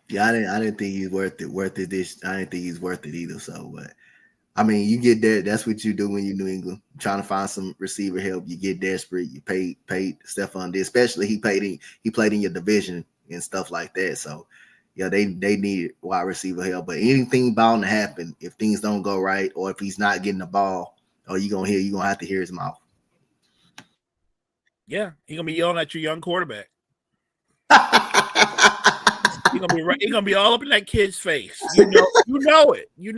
Yeah, I didn't think he's worth it. I didn't think he's worth it either. So, but I mean, you get that. That's what you do when you're New England, trying to find some receiver help. You get desperate. You paid Stephon Diggs, especially he played in your division and stuff like that. So, yeah, they need wide receiver help. But anything bound to happen if things don't go right, or if he's not getting the ball, or you're gonna have to hear his mouth. Yeah, he's gonna be yelling at your young quarterback. He's gonna be all up in that kid's face. You know it. Yep.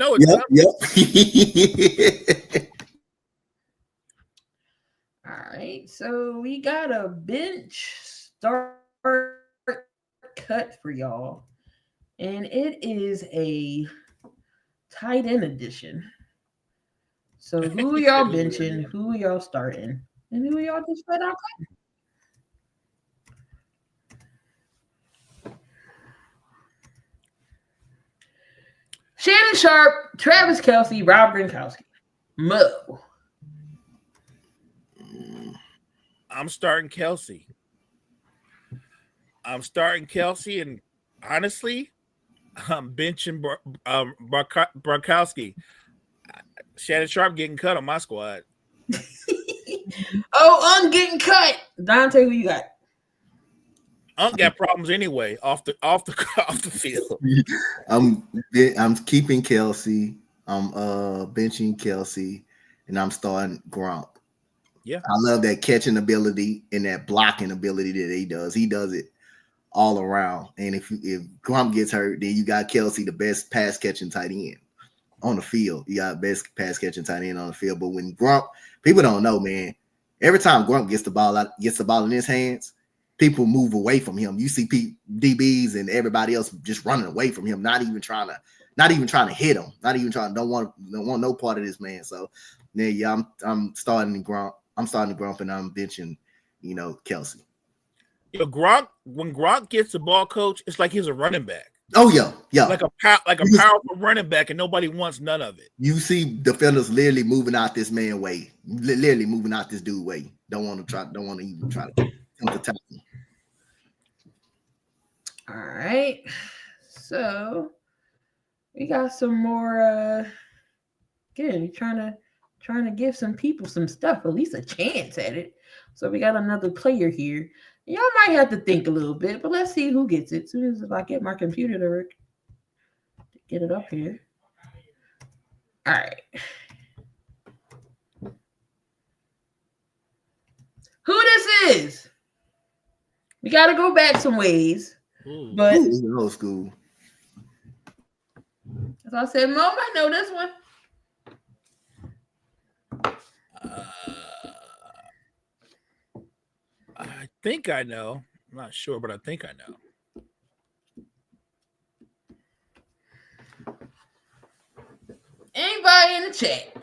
All right, so we got a bench start cut for y'all, and it is a tight end edition. So who are y'all benching? Who are y'all starting? And who are y'all just flat out cutting? Shannon Sharp, Travis Kelce, Rob Gronkowski. Mo. I'm starting Kelce. And honestly, I'm benching Gronkowski. Shannon Sharp getting cut on my squad. Oh, I'm getting cut. Dante, who you got? Got problems anyway off the field. I'm keeping Kelce. I'm benching Kelce, and I'm starting Gronk. Yeah, I love that catching ability and that blocking ability that he does. He does it all around. And if Gronk gets hurt, then you got Kelce, the best pass catching tight end on the field. You got best pass catching tight end on the field. But when Gronk, people don't know, man. Every time Gronk gets the ball in his hands, people move away from him. You see DBs and everybody else just running away from him, not even trying to hit him, don't want no part of this man. So yeah, I'm starting Gronk. I'm starting Gronk, and I'm benching, Kelce. Yo, Gronk, when Gronk gets the ball, coach, it's like he's a running back. Oh yeah. Like a powerful running back, and nobody wants none of it. You see defenders literally moving out this man way, literally moving out this dude way. Don't want to even try to come to tackle him. All right, so we got some more. Again, you're trying to give some people some stuff, at least a chance at it. So we got another player here. Y'all might have to think a little bit, but let's see who gets it. As soon as I get my computer to work, get it up here. All right. Who this is? We got to go back some ways. But old school. As I said, Mo might know this one. I think I know. I'm not sure, but I think I know. Anybody in the chat?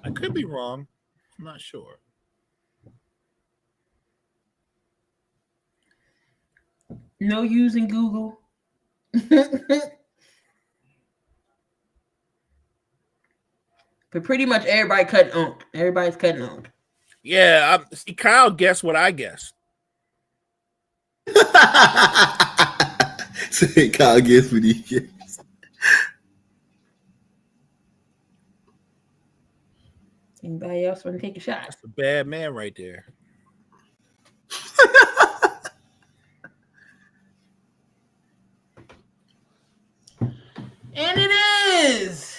I could be wrong. I'm not sure. No using Google. But pretty much everybody cutting on. Everybody's cutting on. Yeah, see, Kyle guessed what I guessed. Say Kyle guessed what he guessed. Anybody else want to take a shot? That's a bad man right there. And it is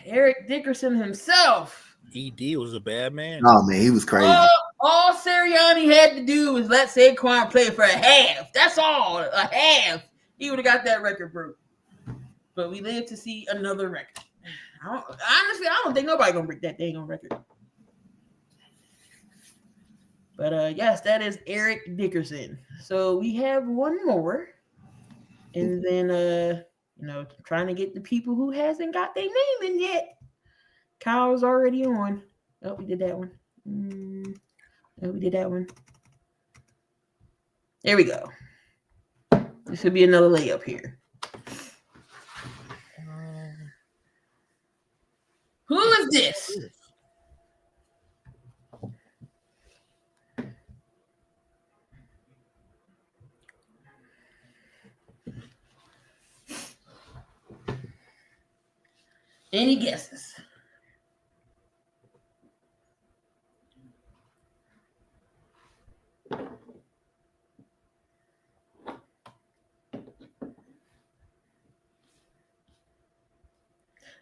Eric Dickerson himself. ED was a bad man. Oh man, he was crazy. All Sirianni had to do was let Saquon play for a half. That's all, a half. He would have got that record broke. But we live to see another record. Honestly, I don't think nobody gonna break that dang on record. But yes, that is Eric Dickerson. So we have one more. And then trying to get the people who hasn't got their name in yet. Kyle's already on. Oh, we did that one. Oh, we did that one. There we go. This should be another layup here. Who is this? Any guesses?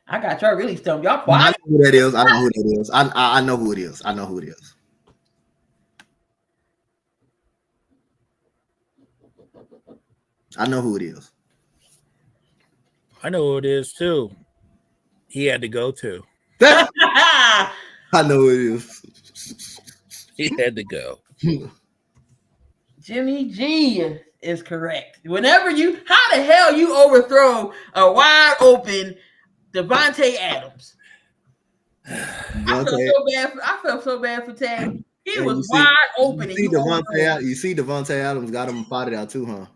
I got y'all really stumped. Y'all quiet. I know who that is. I know who that is. I know who it is. I know who it is. I know who it is. I know who it is too. He had to go too. I know who it is. He had to go. Jimmy G is correct. How the hell you overthrow a wide open Devontae Adams? I felt so bad for Tag. He was wide open. You see Devontae Adams got him spotted out too, huh?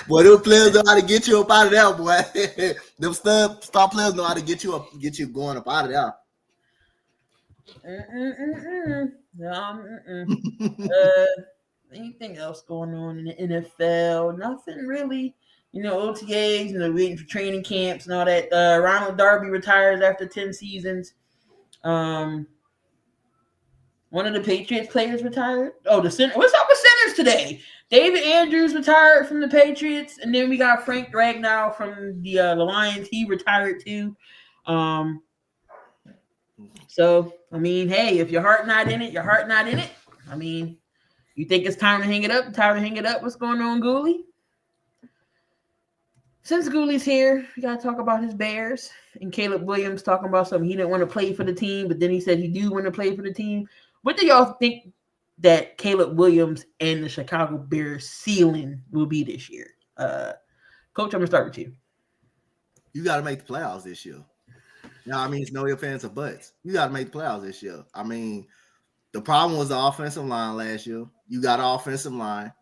Boy, those players know how to get you up out of there, boy. Them star players know how to get you going up out of there. Anything else going on in the NFL? Nothing really. OTAs and waiting for training camps and all that. Ronald Darby retires after 10 seasons. One of the Patriots players retired. Oh, the center. What's up with centers today? David Andrews retired from the Patriots, and then we got Frank Ragnow from the Lions. He retired too. So, hey, if your heart not in it, your heart not in it. You think it's time to hang it up? Time to hang it up. What's going on, Ghoulie? Since Ghoulies here, we got to talk about his Bears. And Caleb Williams talking about something. He didn't want to play for the team, but then he said he do want to play for the team. What do y'all think that Caleb Williams and the Chicago Bears ceiling will be this year? Coach, I'm going to start with you. You got to make the playoffs this year. It's no ifs, ands, or buts. You got to make the playoffs this year. The problem was the offensive line last year. You got an offensive line.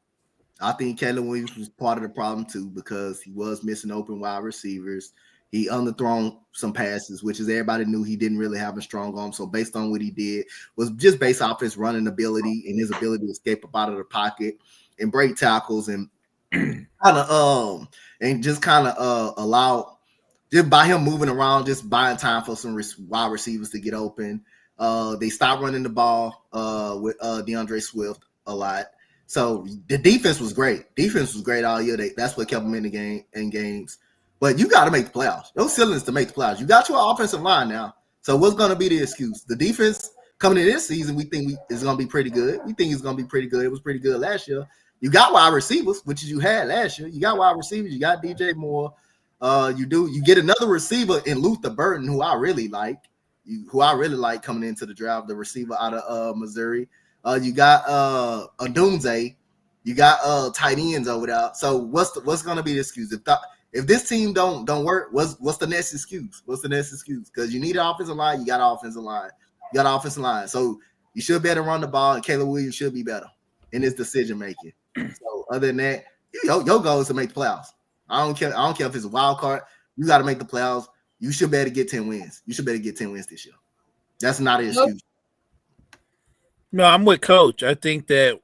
I think Caleb Williams was part of the problem too because he was missing open wide receivers. He underthrown some passes, which is everybody knew he didn't really have a strong arm. So based on what he did was just based off his running ability and his ability to escape up out of the pocket and break tackles and allow just by him moving around, just buying time for some wide receivers to get open. They stopped running the ball with DeAndre Swift a lot. So the defense was great. Defense was great all year. That's what kept them in games. But you got to make the playoffs. Those ceilings to make the playoffs. You got your offensive line now. So what's going to be the excuse? The defense coming in this season, we think is going to be pretty good. We think it's going to be pretty good. It was pretty good last year. You got wide receivers, which you had last year. You got wide receivers. You got DJ Moore. You get another receiver in Luther Burton, who I really like. Coming into the draft, the receiver out of Missouri. You got Odunze. You got tight ends over there. So what's going to be the excuse? If this team don't work, what's the next excuse? What's the next excuse? Because you need an offensive line. You got an offensive line. You got an offensive line. So you should be able to run the ball, and Caleb Williams should be better in his decision making. So other than that, your goal is to make the playoffs. I don't care if it's a wild card. You got to make the playoffs. You should be able to get 10 wins. You should be able to get 10 wins this year. That's not an excuse. No, I'm with Coach. I think that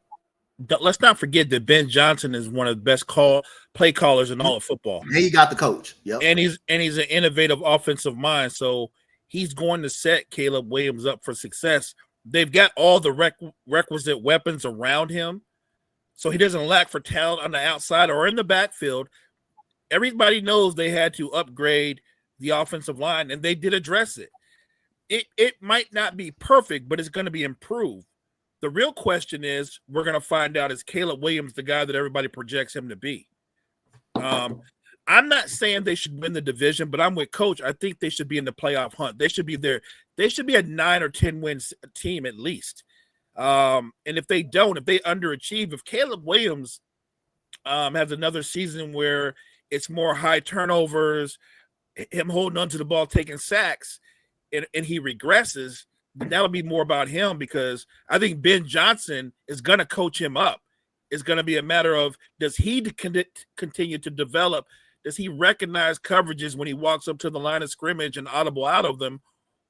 let's not forget that Ben Johnson is one of the best play callers in all of football. And he got the coach. Yep. And he's an innovative offensive mind. So he's going to set Caleb Williams up for success. They've got all the requisite weapons around him. So he doesn't lack for talent on the outside or in the backfield. Everybody knows they had to upgrade the offensive line, and they did address it. It might not be perfect, but it's going to be improved. The real question is, we're going to find out, is Caleb Williams the guy that everybody projects him to be? I'm not saying they should win the division, but I'm with Coach. I think they should be in the playoff hunt. They should be there. They should be a 9 or 10 win team at least. And if they underachieve, if Caleb Williams has another season where it's more high turnovers, him holding onto the ball, taking sacks, and he regresses, then that'll be more about him, because I think Ben Johnson is going to coach him up. It's going to be a matter of, does he continue to develop? Does he recognize coverages when he walks up to the line of scrimmage and audible out of them,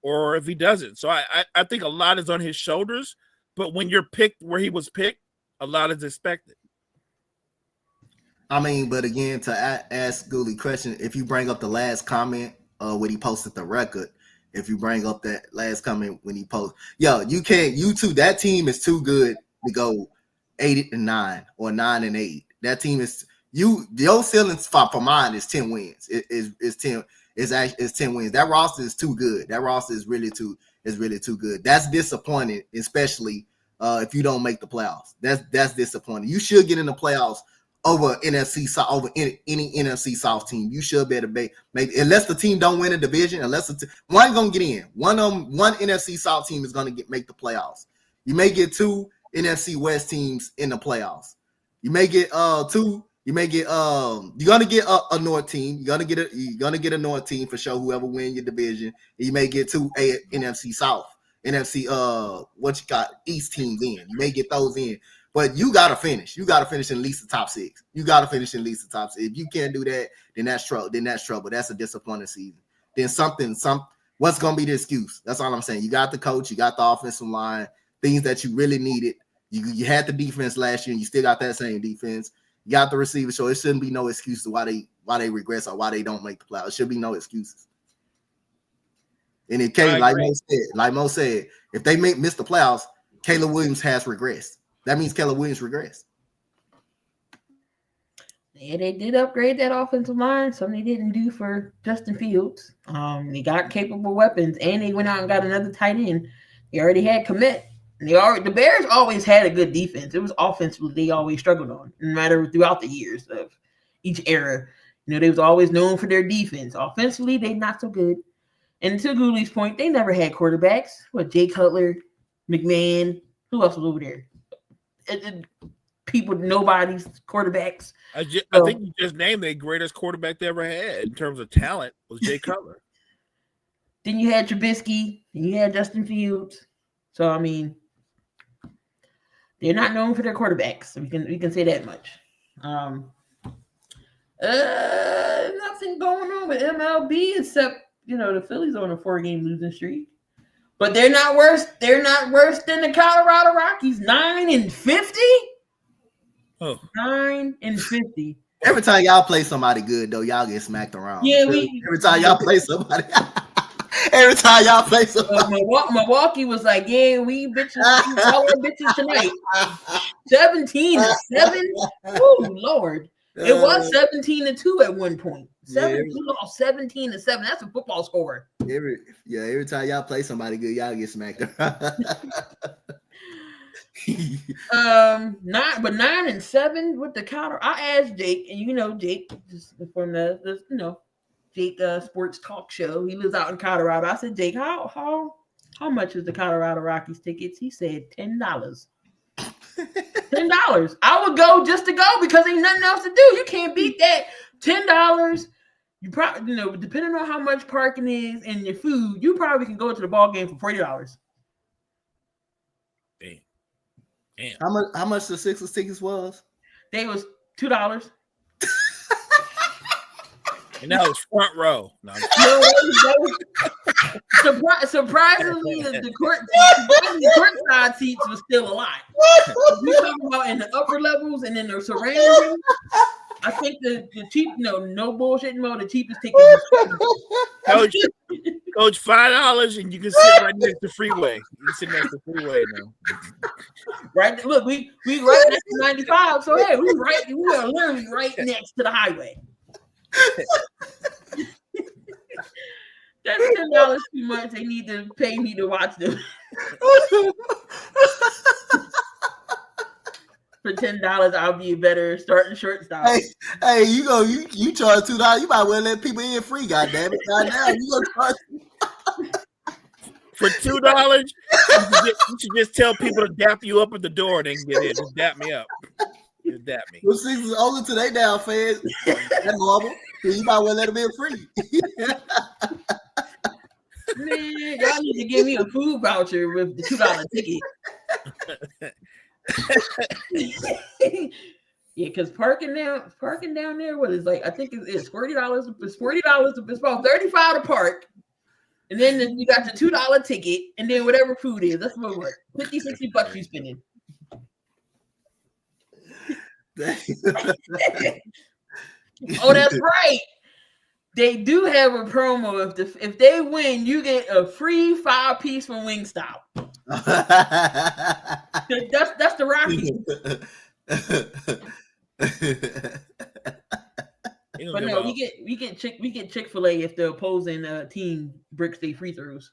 or if he doesn't? So I think a lot is on his shoulders, but when you're picked where he was picked, a lot is expected. I mean, but again, to ask Gooley question, if you bring up the last comment when he posted the record, if you bring up that last comment when he posted, that team is too good to go 8-9 or 9-8. That team is your ceiling for mine is 10 wins. It's 10 wins. That roster is too good. That roster is really too good. That's disappointing, especially if you don't make the playoffs. That's disappointing. You should get in the playoffs over NFC South, over any NFC South team. You should better make unless the team don't win a division. Unless one gonna get in. One NFC South team is gonna make the playoffs. You may get 2 NFC West teams in the playoffs. You may get two. You may get you're gonna get a North team. You're gonna get a North team for sure. Whoever win your division. You may get 2 NFC South, NFC East teams in. You may get those in. But you got to finish. You got to finish in at least the top 6. You got to finish in at least the top 6. If you can't do that, then that's trouble. That's a disappointing season. Then what's going to be the excuse? That's all I'm saying. You got the coach. You got the offensive line, things that you really needed. You had the defense last year, and you still got that same defense. You got the receiver, so it shouldn't be no excuse to why they regress or why they don't make the playoffs. It should be no excuses. And it came, like Mo said, if they miss the playoffs, Caleb Williams has regressed. That means Caleb Williams regressed. Yeah, they did upgrade that offensive line. Something they didn't do for Justin Fields. They got capable weapons, and they went out and got another tight end. They already had Commit. The Bears always had a good defense. It was offensively they always struggled on, no matter throughout the years of each era. They was always known for their defense. Offensively, they not so good. And to Gooley's point, they never had quarterbacks. Jay Cutler, McMahon, who else was over there? People, nobody's quarterbacks. I think you just named the greatest quarterback they ever had in terms of talent was Jay Cutler. Then you had Trubisky, and you had Justin Fields. So I mean, they're not known for their quarterbacks. We can say that much. Nothing going on with MLB except the Phillies are on a 4-game losing streak. But they're not worse. They're not worse than the Colorado Rockies. 9-50. Oh, 9-50. Every time y'all play somebody good, though, y'all get smacked around. Yeah, every time y'all play somebody. Every time y'all play somebody. Milwaukee was like, yeah, we bitches tonight. 17-7. Oh Lord. It was 17-2 at one point. 17-7. That's a football score. Every time y'all play somebody good, y'all get smacked. 9-7 with the counter. I asked Jake, and Jake from the Jake Sports Talk Show. He lives out in Colorado. I said, Jake, how much is the Colorado Rockies tickets? He said $10. $10. I would go just to go because ain't nothing else to do. You can't beat that. $10. You probably, depending on how much parking is and your food, you probably can go to the ball game for $40. Damn. How much the Sixers tickets was? They was $2. And that was front row. No, surprisingly, the court side seats was still a lot. We talking about in the upper levels and in the surroundings. I think the cheap, no bullshit, the cheapest ticket. Coach, $5 and you can sit right next to the freeway. You can sit next to the freeway now. Right, look, we right next to 95. So hey, we are literally right next to the highway. That's $10 too much. They need to pay me to watch them. For $10, I'll be a better starting shortstop. Hey, you charge $2. You might well let people in free. Goddamn it! Goddamn, you gonna charge? For $2, you should just tell people to dap you up at the door and they can get in. Just dap me up. Just dap me. Well, six is older to they down fans. That's normal. You might well let them in free. Man, y'all need to give me a food voucher with the $2 ticket. Yeah, because parking down there, what is like? I think it's $40. It's $40. It's about $35 to park, and then you got the $2 ticket, and then whatever food is. That's what $50-$60 you spending. Oh, that's right. They do have a promo. If they win, you get a free 5-piece from Wingstop. That's the Rocky. But no, we get Chick-fil-A if the opposing team bricks their free throws.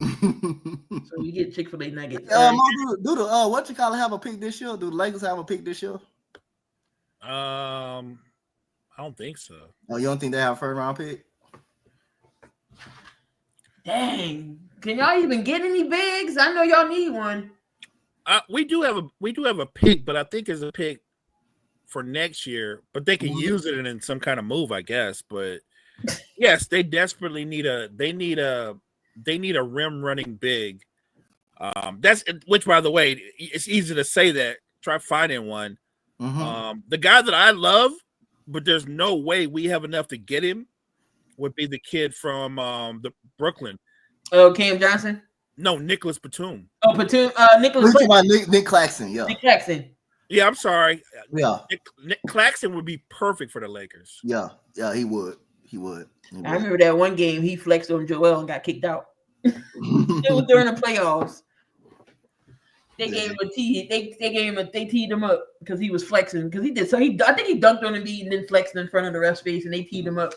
So we get Chick-fil-A nuggets. What you call it have a pick this year? Do the Lakers have a pick this year? I don't think so. Oh, you don't think they have a first round pick? Dang. Can y'all even get any bigs? I know y'all need one. We do have a pick, but I think it's a pick for next year. But they can use it in some kind of move, I guess. But yes, they desperately need a rim running big. Which by the way, it's easy to say that. Try finding one. Mm-hmm. The guy that I love, but there's no way we have enough to get him, would be the kid from the Brooklyn. Oh, Cam Johnson? No, Nicholas Batum. Oh, Batum. Nicholas. Nick Claxton. Yeah. Nick Claxton. Yeah, I'm sorry. Yeah. Nick Claxton would be perfect for the Lakers. Yeah, he would. I remember that one game he flexed on Joel and got kicked out. It was during the playoffs. They gave him a tee. They teed him up because he was flexing. Because he did so. I think he dunked on the beat and then flexed in front of the ref's face, and they teed him up.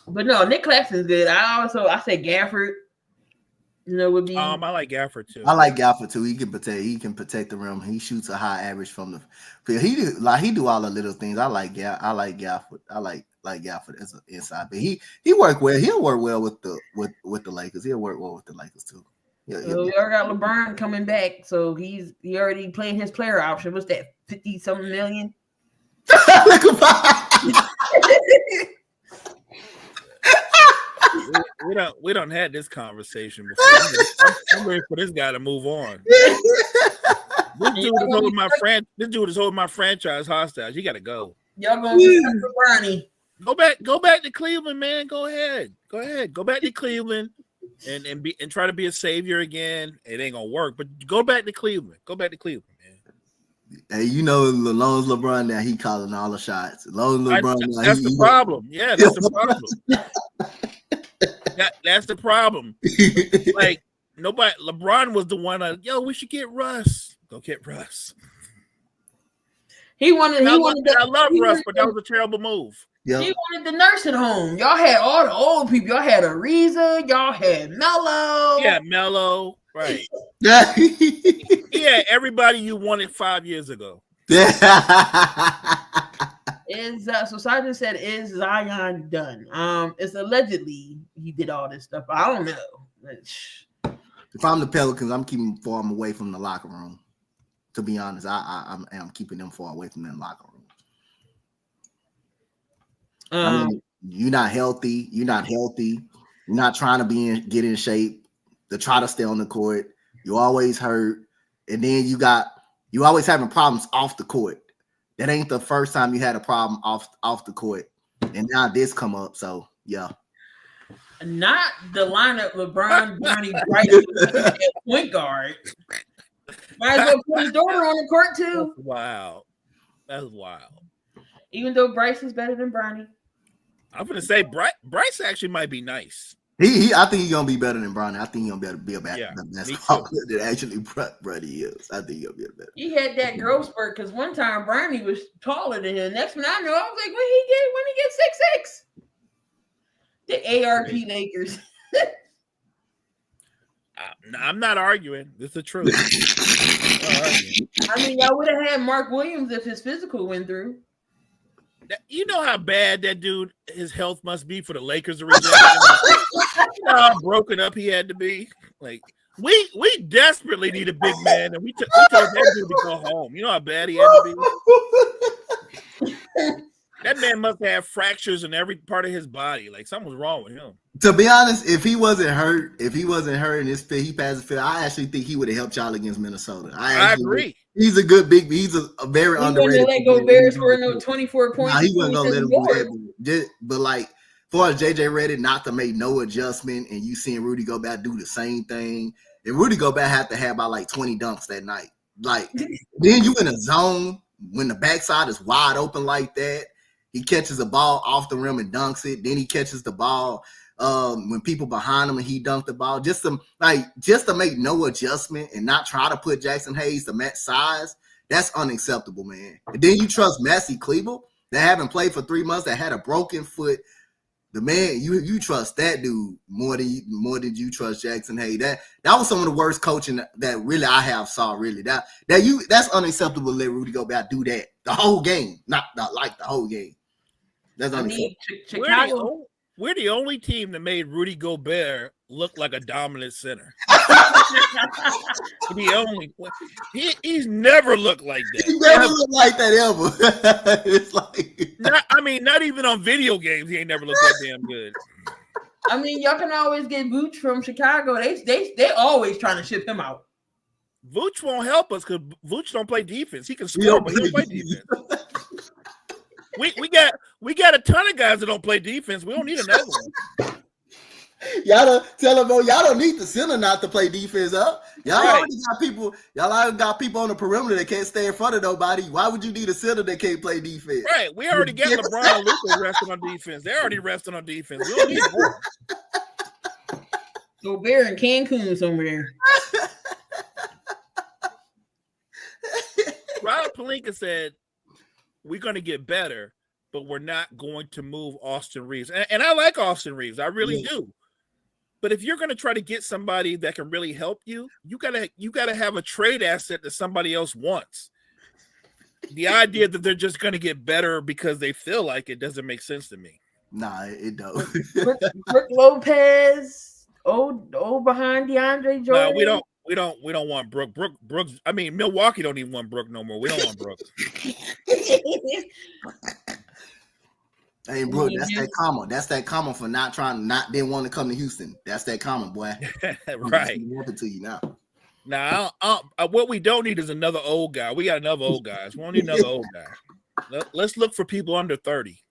But no, Nick Claxton's good. I said Gafford. Would be. I like Gafford too. I like Gafford too. He can protect the rim. He shoots a high average from the. He do all the little things. I like Gafford. I like Gafford as an inside, but he work well. He'll work well with the Lakers. He'll work well with the Lakers too. Yeah, so we already got LeBron coming back, so he already playing his player option. What's that? 50-something million. we don't had this conversation before. I'm ready for this guy to move on. This dude is holding my franchise hostage. You got to go. Y'all gonna be for Bronny. Go back to Cleveland, man. Go ahead. Go back to Cleveland and try to be a savior again. It ain't gonna work, but go back to Cleveland. Go back to Cleveland, man. Hey, as long as LeBron now, he calling all the shots. As long as LeBron that's the problem. Yeah, that's the problem. That's the problem. Like LeBron was the one. We should get Russ. Go get Russ. I love Russ, but that was a terrible move. Yep. He wanted the nursing home. Y'all had all the old people. Y'all had Ariza. Y'all had Melo. Yeah, Melo. Right. Yeah. Everybody you wanted 5 years ago. So Sergeant said, is Zion done? It's allegedly he did all this stuff. I don't know. If I'm the Pelicans, I'm keeping them away from the locker room. To be honest, I am keeping them far away from that locker room. You're not healthy. You're not trying to get in shape to try to stay on the court. You always hurt, and then you always having problems off the court. That ain't the first time you had a problem off the court, and now this come up. So yeah, not the lineup. LeBron, Bronny, Bryce, point guard. Might as well put his daughter on the court too. That's wild. Even though Bryce is better than Bronny. I'm gonna say Bryce actually might be nice. I think he's gonna be better than Bronny. I think he's gonna be a better basketball player than actually Bronny is. I think he'll be better. He had that growth spurt because one time Bronny was taller than him. Next one I know, I was like, when he get 6'6"? The ARP Lakers. I'm not arguing. It's the truth. I mean, y'all would have had Mark Williams if his physical went through. You know how bad that dude, his health must be for the Lakers to reject him. You know how broken up he had to be. Like we desperately need a big man, and we told that dude to go home. You know how bad he had to be. That man must have fractures in every part of his body. Like something was wrong with him. To be honest, if he wasn't hurt in this fit, he passed the fit. I actually think he would have helped y'all against Minnesota. I agree. He's a good big. He's a very underrated. He wouldn't let Gobert score no 24 points. Nah, he wasn't gonna let him do that. But like, for JJ Redick not to make no adjustment, and you seeing Rudy Gobert do the same thing, and Rudy Gobert had to have about like 20 dunks that night. Like, then you in a zone when the backside is wide open like that. He catches the ball off the rim and dunks it. Then he catches the ball when people behind him and he dunked the ball. Just to make no adjustment and not try to put Jackson Hayes to match size. That's unacceptable, man. And then you trust Maxi Kleber that haven't played for 3 months, that had a broken foot. The man, you trust that dude more than you trust Jackson Hayes. That was some of the worst coaching that really I have saw. Really, that's unacceptable. To let Rudy Gobert do that the whole game, not like the whole game. That's unacceptable. Chicago. We're the only team that made Rudy Gobert look like a dominant center. The only he's never looked like that. He never looked like that ever. It's like not even on video games. He ain't never looked that damn good. I mean, y'all can always get Vooch from Chicago. They always trying to ship him out. Vooch won't help us because Vooch don't play defense. He can score, but he don't play defense. We got a ton of guys that don't play defense. We don't need another one. Y'all don't tell them, y'all don't need the center not to play defense up. Y'all already got people. Y'all already got people on the perimeter that can't stay in front of nobody. Why would you need a center that can't play defense? Right. We already got LeBron and Luka resting on defense. They're already resting on defense. We don't need more. Gobert in Cancun somewhere. Rob Pelinka said, we're going to get better, but we're not going to move Austin Reeves. And I like Austin Reeves. I really do. But if you're going to try to get somebody that can really help you, you gotta have a trade asset that somebody else wants. The idea that they're just going to get better because they feel like it doesn't make sense to me. Nah, it don't. Brook Lopez, old behind DeAndre Jordan. No, we don't want Brook. Brooks. I mean, Milwaukee don't even want Brook no more. We don't want Brook. Hey, bro, that's that karma for didn't want to come to Houston. That's that karma, boy. Right. Happen to you now. Now, what we don't need is another old guy. We got enough old guys. We don't need another old guy. Let's look for people under 30.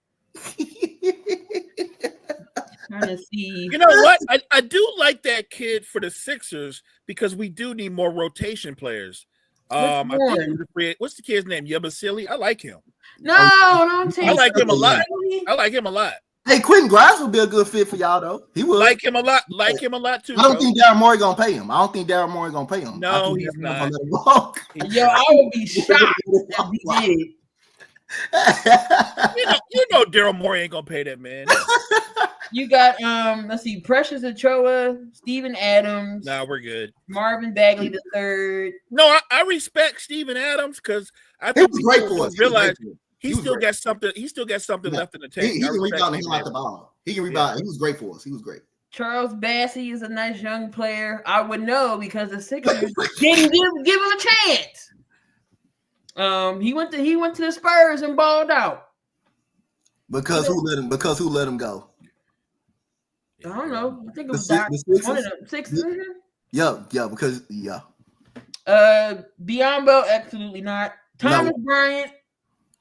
Trying to see. You know what? I do like that kid for the Sixers because we do need more rotation players. What's the kid's name? Yabusele. I like him. No, don't take. I like him a lot. I like him a lot. Hey, Quentin Grimes would be a good fit for y'all though. He would like him a lot. Like him a lot too. I don't think Daryl Morey gonna pay him. No, he's not. Yo, I would be shocked if he did. You know Daryl Morey ain't gonna pay that man. You got let's see, Precious Achiuwa, Steven Adams. Nah, we're good. Marvin Bagley III. No, I respect Steven Adams because I think he was great for us. Realize he still got something. He still got something left in the tank. He can rebound and like the ball. He can rebound. He was great for us. He was great. Charles Bassey is a nice young player. I would know because the Sixers didn't give him a chance. He went to the Spurs and balled out. Because who let him go? I don't know. I think it was one of them Sixers. Yeah, because Biyombo, absolutely not. Thomas Bryant.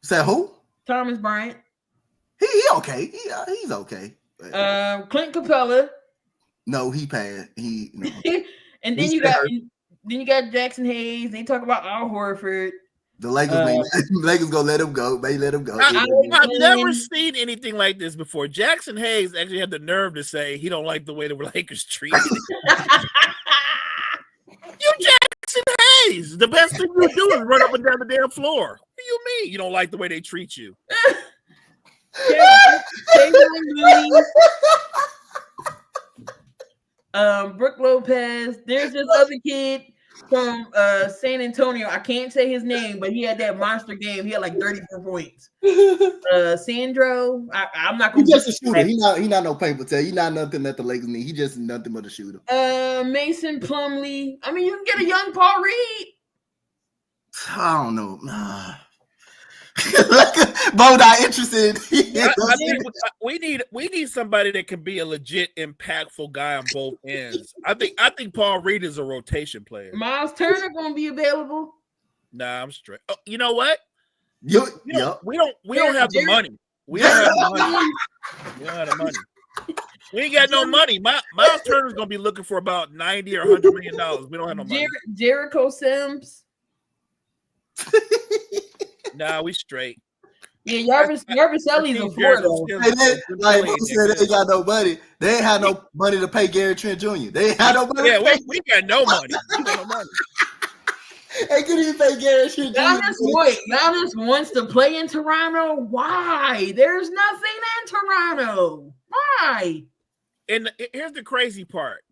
Say who? Thomas Bryant. He okay. He's okay. Clint Capella. No, he passed. No. And then you got Jackson Hayes. They talk about Al Horford. The Lakers gonna let him go. They let him go. I've never seen anything like this before. Jackson Hayes actually had the nerve to say he don't like the way the Lakers treat him. You Jackson Hayes. The best thing you do is run up and down the damn floor. What do you mean you don't like the way they treat you? Brook Lopez. There's this other kid from San Antonio. I can't say his name, but he had that monster game. He had like 34 points. Sandro, I'm not gonna. He's just a shooter. He not no paper tell. He not nothing that the Lakers need. He just nothing but a shooter. Mason Plumlee. I mean, you can get a young Paul Reed. I don't know. Both not interested. I think we need somebody that can be a legit impactful guy on both ends. I think Paul Reed is a rotation player. Miles Turner gonna be available. Nah, I'm straight. Oh, you know what? We don't have the money. We don't have the money. We don't have the money. We ain't got no money. Miles Turner's gonna be looking for about $90 or $100 million. We don't have no money. Jericho Sims. Nah, we straight. Yeah, Yarbrough-Selley's a four though. Like people said, they ain't got no money. They ain't had no money to pay Gary Trent Jr. They ain't had no money. Yeah, we got no money. We got no money. They couldn't even pay Gary Trent Jr. Giannis wants to play in Toronto. Why? There's nothing in Toronto. Why? And here's the crazy part: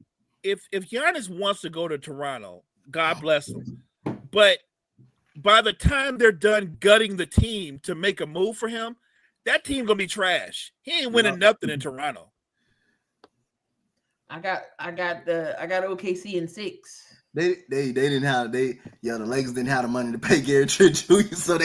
if Giannis wants to go to Toronto, God bless him. But by the time they're done gutting the team to make a move for him, that team gonna be trash. He ain't winning nothing in Toronto. I got OKC in 6. They didn't have the Lakers didn't have the money to pay Gary Trent Jr. So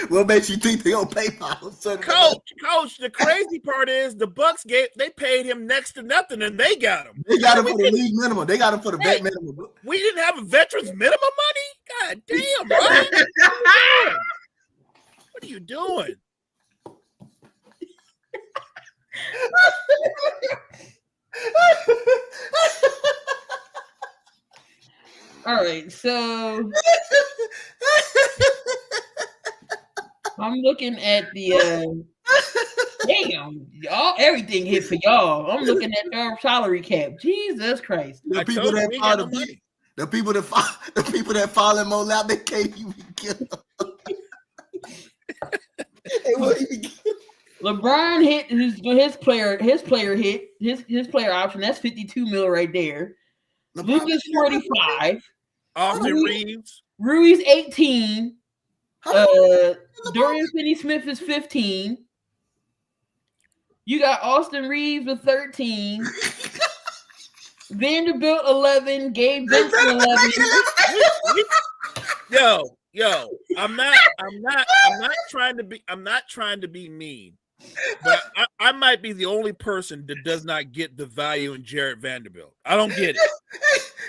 what makes you think they gonna pay Miles? Coach, the crazy part is the Bucks they paid him next to nothing and they got him. They got him for the league minimum. They got him for the vet minimum. We didn't have a veterans minimum money? God damn, bro. What are you doing? All right, so I'm looking at the damn y'all. Everything hit for y'all. I'm looking at their salary cap. Jesus Christ! The people that fall in Molap, they can't even get them. LeBron hit his player option. That's 52 mil right there. Luka's 45. Austin Reeves. Rui's 18. Dorian Finney-Smith is 15. You got Austin Reeves with 13. Vanderbilt 11. Gabe Vincent 11. Yo, I'm not trying to be mean, but I might be the only person that does not get the value in Jared Vanderbilt. I don't get it.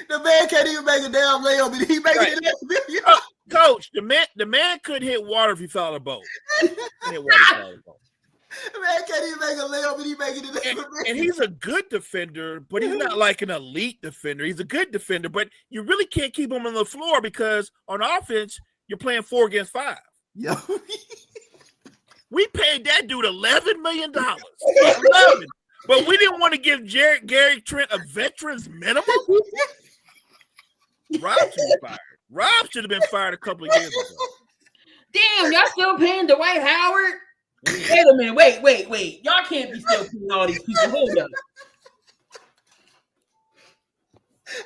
The man can't even make a damn layup. Did he make it? Coach, the man couldn't hit water if he fouled a boat. The man can't even make a layup, and he making it. And he's a good defender, but he's not like an elite defender. He's a good defender, but you really can't keep him on the floor because on offense, you're playing 4 against 5. Yo. We paid that dude $11 million. 11. But we didn't want to give Gary Trent a veteran's minimum. Rob should be fired. Rob should have been fired a couple of years ago. Damn, y'all still paying Dwight Howard? Wait a minute. Wait. Y'all can't be still paying all these people. Hold up.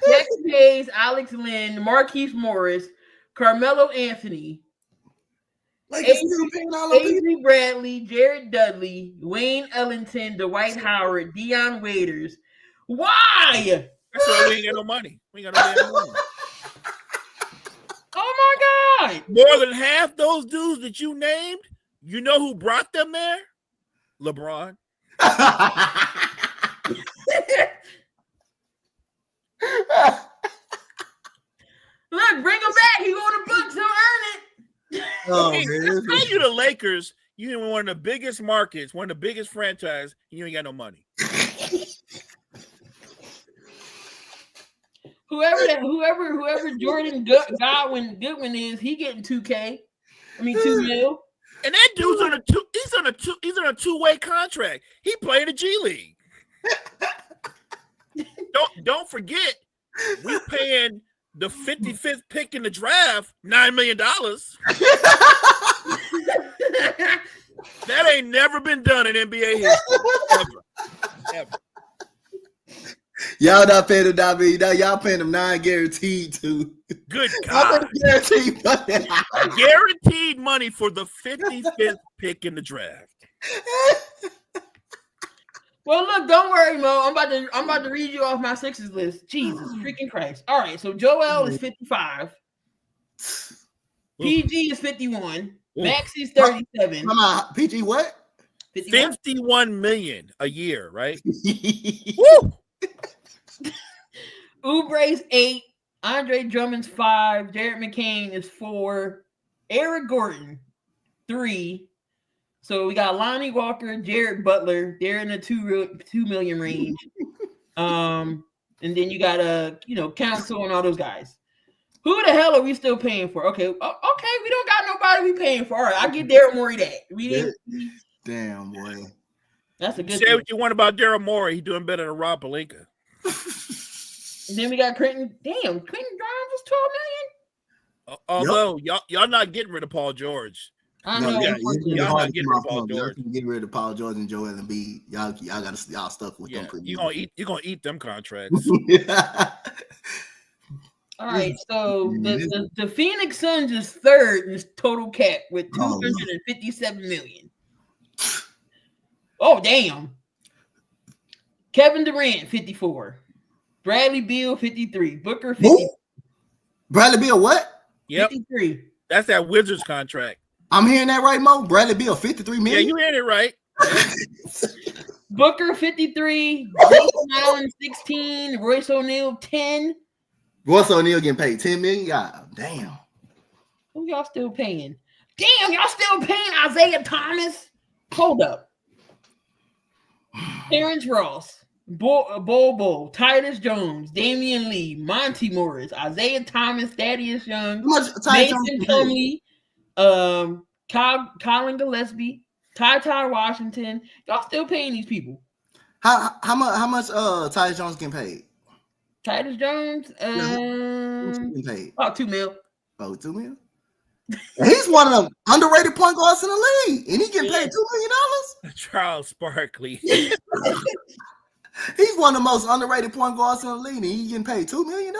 Jackson Hayes, Alex Lynn, Markieff Morris, Carmelo Anthony, Avery Bradley, Jared Dudley, Wayne Ellington, Dwight Howard, Dion Waiters. Why? That's why we ain't got no money. We ain't got no money. Oh my God! More than half those dudes that you named, you know who brought them there? LeBron. Look, bring him back. He go to Bucks. He'll earn it. Oh, hey, man. how you the Lakers? You in one of the biggest markets, one of the biggest franchise, and you ain't got no money. Whoever Jordan Goodwin is, he getting 2K. I mean 2 mil. And that dude's on a two-way contract. He played the G League. Don't forget, we paying the 55th pick in the draft $9 million. That ain't never been done in NBA history. Ever. Y'all not paying him $9 million. Y'all paying him non-guaranteed too. Good God. Guaranteed money. Guaranteed money for the 55th pick in the draft. Well, look, don't worry, Mo. I'm about to read you off my Sixers list. Jesus freaking Christ! All right, so Joel is 55. PG is 51. Maxey's 37. Come on, PG what? 51 million a year, right? Woo! Oubre's 8. Andre Drummond's 5. Jared McCain is 4. Eric Gordon 3. So we got Lonnie Walker, Jared Butler. They're in the 2 million range. And then you got Council and all those guys. Who the hell are we still paying for? Okay, we don't got nobody we paying for. All right, I get Daryl Morey that. Damn boy, that's a good. Say what you want about Daryl Morey. He's doing better than Rob Pelinka. Then we got Quentin. Damn, Quentin Grimes was 12 million. Although y'all not getting rid of Paul George. I know. Y'all not getting rid of Paul George. Get rid of Paul George and Joel Embiid. Y'all stuck with them. You're gonna eat them contracts. All right, so the Phoenix Suns is third in total cap with 257 million. Oh damn! Kevin Durant 54, Bradley Beal 53, Booker 50. Who? Bradley Beal what? Yep, 53. That's that Wizards contract. I'm hearing that right, Mo. Bradley Beal 53 million. Yeah, you heard it right. Booker 53, Jason Allen 16, Royce O'Neal 10. Royce O'Neal getting paid $10 million. God damn. Who y'all still paying? Damn, y'all still paying Isaiah Thomas? Hold up. Terrence Ross, Bull, Titus Jones, Damian Lee, Monty Morris, Isaiah Thomas, Thaddeus Young, Mason Plumlee, Colin Gillespie, Ty Washington. Y'all still paying these people? How much Tyus Jones getting paid? Titus Jones, getting paid? about $2 million. Oh, $2 million? He's one of them underrated point guards in the league, and he getting paid $2 million. Charles Barkley. He's one of the most underrated point guards in the league, and he getting paid $2 million.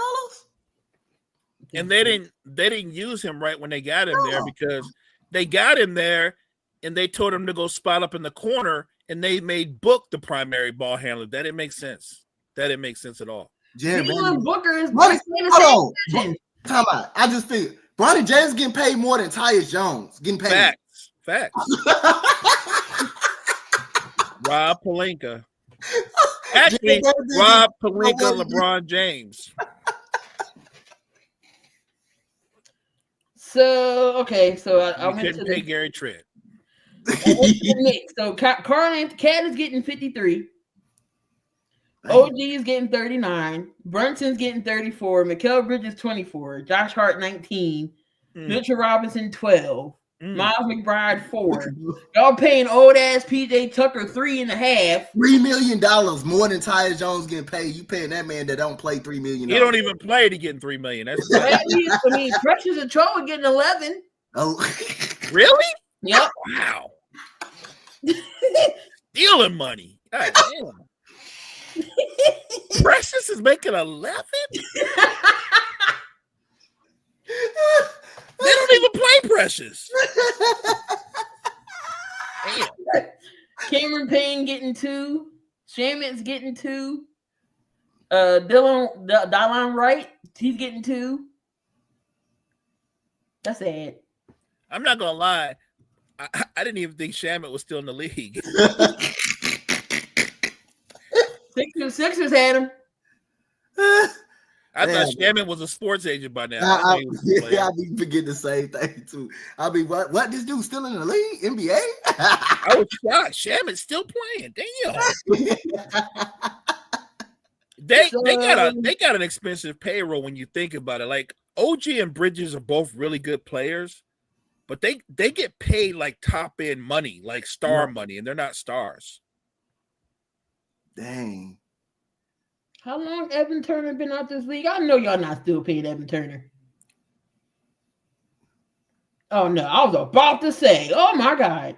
And they didn't use him right when they got him there, because they got him there and they told him to go spot up in the corner, and they made Book the primary ball handler. That didn't make sense. That didn't make sense at all. Booker is Time out. I just think Bronny James getting paid more than Tyus Jones getting paid. Facts. Rob Pelinka. Actually, Rob Pelinka, LeBron James. So I went couldn't to pay Gary Trent. So Cat is getting 53. OG is getting 39. Brunson's getting 34. Mikal Bridges 24. Josh Hart 19. Mitchell Robinson 12. Miles McBride 4. Y'all paying old ass PJ Tucker $3.5. $3 million more than Tyus Jones getting paid. You paying that man that don't play $3 million. He don't even play to getting $3 million. That's Precious Achiuwa getting 11. Oh, really? Yep. Wow. Stealing money. God damn. Precious is making 11. They don't even play Precious. Damn. Cameron Payne getting 2. Shamit's getting 2. Dylan Wright, he's getting 2. That's sad. I'm not gonna lie. I didn't even think Shamit was still in the league. Sixers had him. I thought Shamit was a sports agent by now. I be forgetting the same thing too. I mean, what this dude still in the league? NBA? I was shocked. Shamit's still playing. Damn. They got an expensive payroll when you think about it. Like OG and Bridges are both really good players, but they get paid like top end money, like star money, and they're not stars. Dang. How long Evan Turner been out this league? I know y'all not still paying Evan Turner. Oh no, I was about to say, oh my God.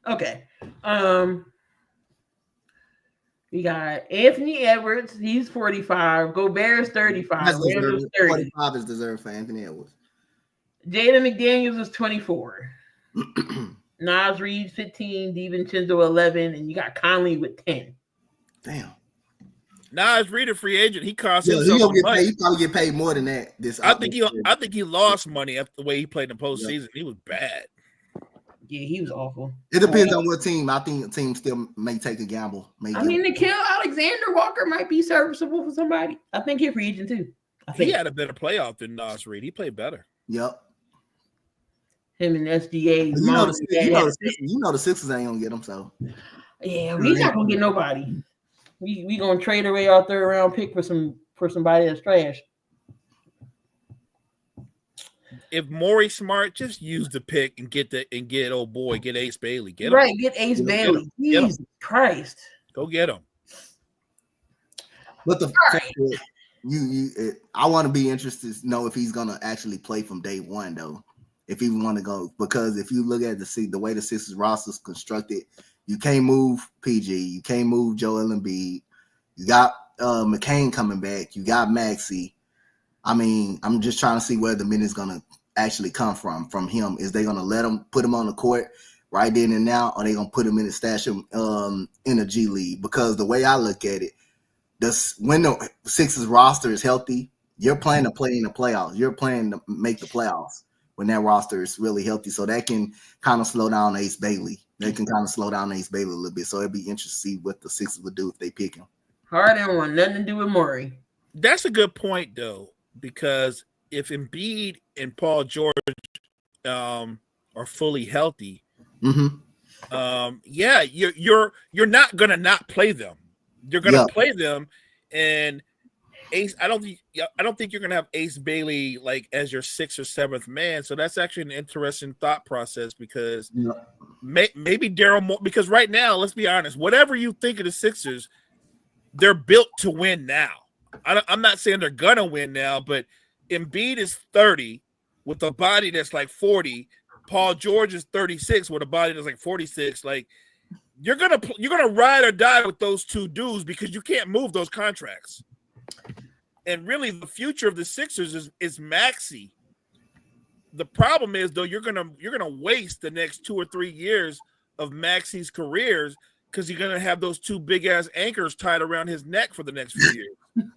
Okay. We got Anthony Edwards. He's 45. Gobert's 35. Randall's 30. 45 is deserved for Anthony Edwards. Jaden McDaniels is 24. Nas Reed 15. DiVincenzo 11. And you got Conley with 10. Damn. Nas Reed, a free agent. He cost He himself money. He probably get paid more than that. I think he lost money after the way he played in the postseason. Yeah. He was bad. Yeah, he was awful. It depends on what team. I think the team still may take a gamble. Nickeil Alexander-Walker might be serviceable for somebody. I think he's free agent too. He had a better playoff than Nas Reed. He played better. Yep. Him and SGA. You know the Sixers ain't gonna get him. So yeah, we not gonna get nobody. We gonna trade away our third round pick for somebody that's trash. If Morey Smart, just use the pick and get Ace Bailey. Get him. Right, get Ace Bailey. Jesus Christ. Go get him. But the I want to be interested to know if he's gonna actually play from day one though. If he want to go, because if you look at the way the Sixers roster is constructed, you can't move PG, you can't move Joel Embiid. You got McCain coming back. You got Maxey. I mean, I'm just trying to see where the minutes gonna actually come from him. Is they gonna let him put him on the court right then and now, or they gonna put him in the stash in the G League? Because the way I look at it, when the Sixers roster is healthy, you're playing to play in the playoffs. You're playing to make the playoffs when that roster is really healthy. So that can kind of slow down Ace Bailey. They can kind of slow down Ace Bailey a little bit. So it'd be interesting to see what the Sixers would do if they pick him. Harden want nothing to do with Morey. That's a good point, though, because if Embiid and Paul George are fully healthy, yeah, you're not gonna not play them. You're gonna play them, and Ace. I don't think you're gonna have Ace Bailey like as your 6th or 7th man. So that's actually an interesting thought process because maybe Daryl Morey. Because right now, let's be honest. Whatever you think of the Sixers, they're built to win now. I'm not saying they're gonna win now, but Embiid is 30 with a body that's like 40. Paul George is 36 with a body that's like 46. Like you're gonna ride or die with those two dudes because you can't move those contracts. And really, the future of the Sixers is Maxey. The problem is though you're gonna waste the next 2 or 3 years of Maxey's careers because you're gonna have those two big ass anchors tied around his neck for the next few years.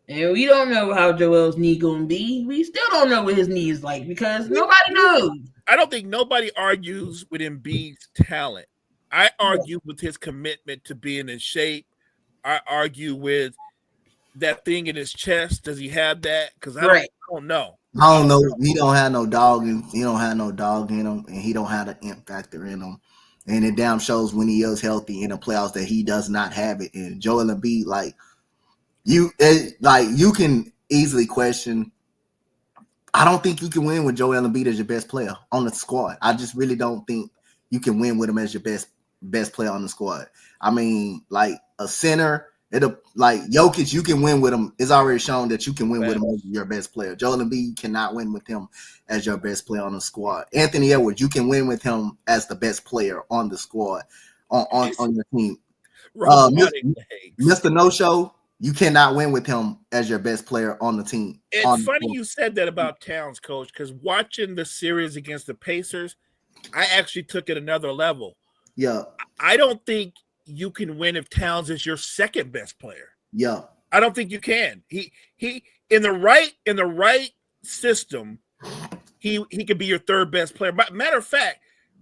And we don't know how Joel's knee gonna be. We still don't know what his knee is like because nobody knows. I don't think nobody argues with Embiid's talent. I argue with his commitment to being in shape. I argue with that thing in his chest. Does he have that? Because I don't know. I don't know. He don't have no dog in him, and he don't have the imp factor in him. And it damn shows when he is healthy in the playoffs that he does not have it. And Joel Embiid, you can easily question. I don't think you can win with Joel Embiid as your best player on the squad. I just really don't think you can win with him as your best player on the squad. I mean, like a center, Jokic, you can win with him. It's already shown that you can win with him as your best player. Joel Embiid, you cannot win with him as your best player on the squad. Anthony Edwards, you can win with him as the best player on the squad on your team. Mr. No Show, you cannot win with him as your best player on the team. It's funny you said that about Towns, Coach, because watching the series against the Pacers, I actually took it another level. Yeah. I don't think you can win if Towns is your second best player. Yeah. I don't think you can. He in the right system, he could be your third best player. But matter of fact,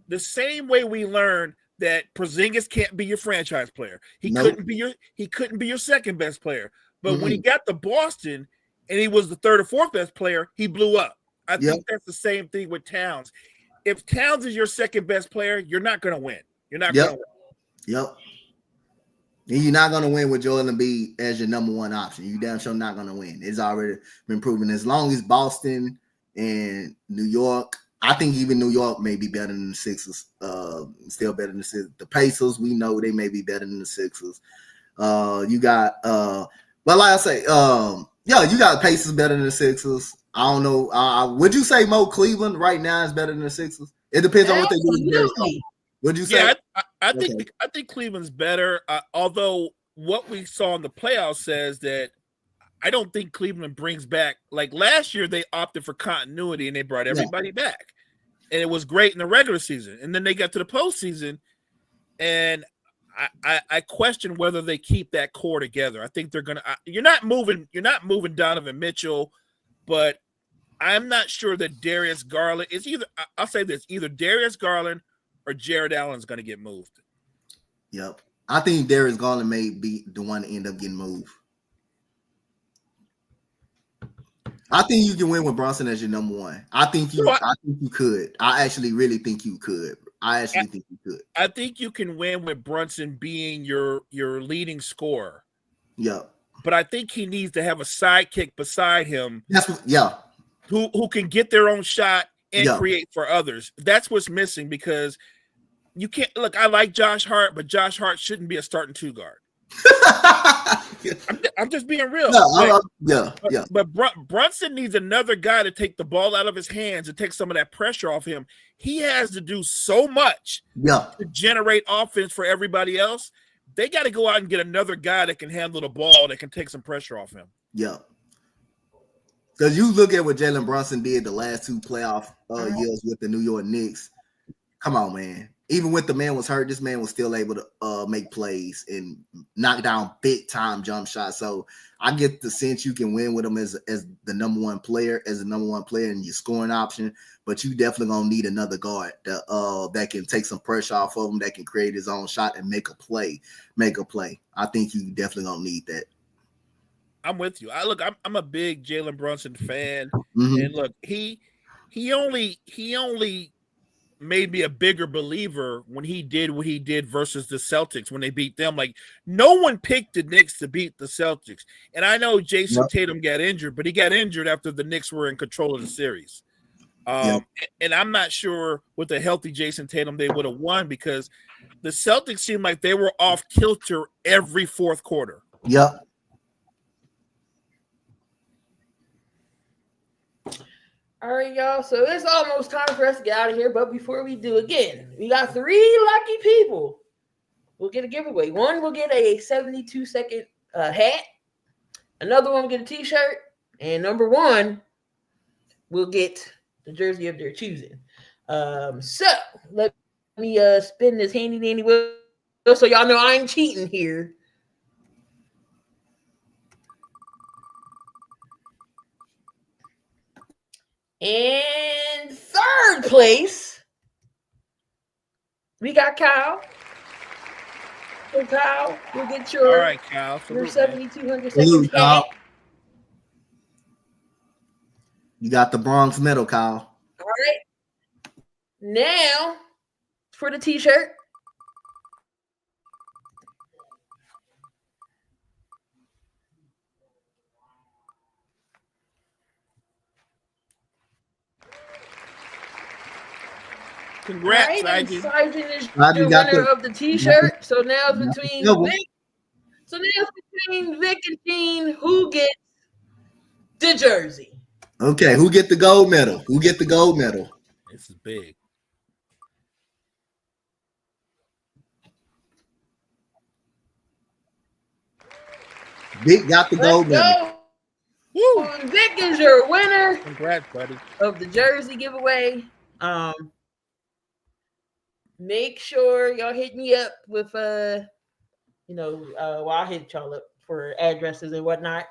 the same way we learned that Porzingis can't be your franchise player. He couldn't be your second best player. But when he got to Boston and he was the third or fourth best player, he blew up. I think that's the same thing with Towns. If Towns is your second best player, you're not going to win. You're not going to win. Yep. And you're not going to win with Joel Embiid as your number one option. You damn sure not going to win. It's already been proven. As long as Boston and New York, I think even New York may be better than the Sixers. Still better than the Sixers. The Pacers, we know they may be better than the Sixers. You got, but like I say, you got Pacers better than the Sixers. I don't know. Would you say Mo Cleveland right now is better than the Sixers? It depends on what they do. What'd you say? Yeah, I think Cleveland's better. Although what we saw in the playoffs says that I don't think Cleveland brings back, like last year they opted for continuity and they brought everybody back, and it was great in the regular season. And then they got to the postseason, and I question whether they keep that core together. I think they're gonna. You're not moving Donovan Mitchell, but I'm not sure that Darius Garland is either. I'll say this: either Darius Garland or Jared Allen's going to get moved. Yep, I think Darius Garland may be the one to end up getting moved. I think you can win with Brunson as your number one. I think you could. I actually really think you could. I think you could. I think you can win with Brunson being your leading scorer. Yep. But I think he needs to have a sidekick beside him. Who can get their own shot and create for others. That's what's missing, because you can't look. I like Josh Hart, but Josh Hart shouldn't be a starting two guard. I'm just being real. But Brunson needs another guy to take the ball out of his hands and take some of that pressure off him. He has to do so much to generate offense for everybody else. They got to go out and get another guy that can handle the ball, that can take some pressure off him. Yeah. Because you look at what Jalen Brunson did the last two playoff years with the New York Knicks. Come on, man. Even when the man was hurt, this man was still able to make plays and knock down big time jump shots. So I get the sense you can win with him as the number one player, and your scoring option. But you definitely gonna need another guard that can take some pressure off of him, that can create his own shot and make a play. I think you definitely gonna need that. I'm with you. I'm a big Jalen Brunson fan, and look, he only made me a bigger believer when he did what he did versus the Celtics when they beat them. Like, no one picked the Knicks to beat the Celtics. And I know Jason Tatum got injured, but he got injured after the Knicks were in control of the series. And I'm not sure with a healthy Jason Tatum they would have won, because the Celtics seemed like they were off kilter every fourth quarter. Yep. All right, y'all. So it's almost time for us to get out of here. But before we do, again, we got 3 lucky people. We'll get a giveaway. One will get a 72-second hat. Another one will get a T-shirt. And number 1 will get the jersey of their choosing. So let me spin this handy dandy wheel so y'all know I ain't cheating here. In third place, we got Kyle. So Kyle, you'll get your, all right, Kyle, your 7,200 seconds hat. You got the Bronx medal, Kyle. All right. Now, for the T-shirt. Congrats, Sergeant is the winner of the T-shirt. So now it's between Vic. So now it's between Vic and Teen. Who gets the jersey? Okay, who get the gold medal? This is big. Vic got the gold medal. Woo! Vic is your winner. Congrats, buddy. Of the jersey giveaway. Make sure y'all hit me up with well, I'll hit y'all up for addresses and whatnot.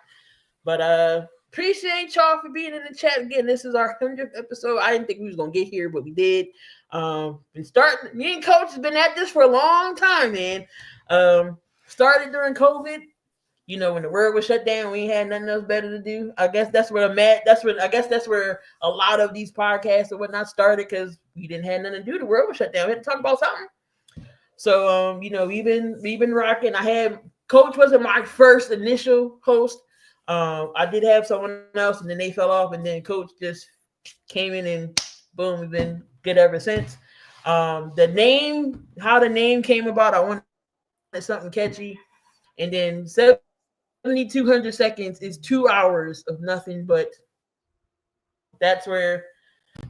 But appreciate y'all for being in the chat again. This is our 100th episode. I didn't think we was gonna get here, but we did. Me and Coach has been at this for a long time, man. Started during COVID. You know, when the world was shut down, we had nothing else better to do. I guess that's where that's where a lot of these podcasts and whatnot started, because we didn't have nothing to do. The world was shut down. We had to talk about something. So, we've been rocking. Coach wasn't my first initial host. I did have someone else, and then they fell off, and then Coach just came in, and boom, we've been good ever since. How the name came about, I wanted something catchy, and then 7,200 seconds is 2 hours of nothing but. That's where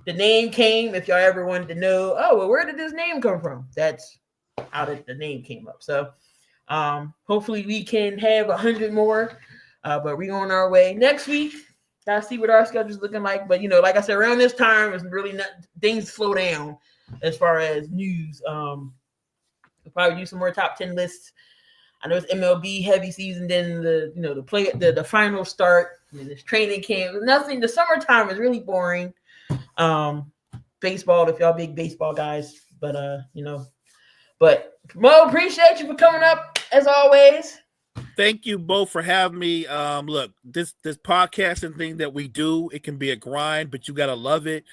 the name came. If y'all ever wanted to know, oh, well, where did this name come from? That's how the name came up. So hopefully we can have 100 more, but we're on our way. Next week, gotta see what our schedule's looking like. But, like I said, around this time, it's really not, things slow down as far as news. We'll probably do some more top 10 lists. I know it's MLB heavy season, then the final start, this training camp. Nothing. The summertime is really boring. Baseball, if y'all big baseball guys, but But Mo, appreciate you for coming up as always. Thank you both for having me. Look, this podcasting thing that we do, it can be a grind, but you gotta love it.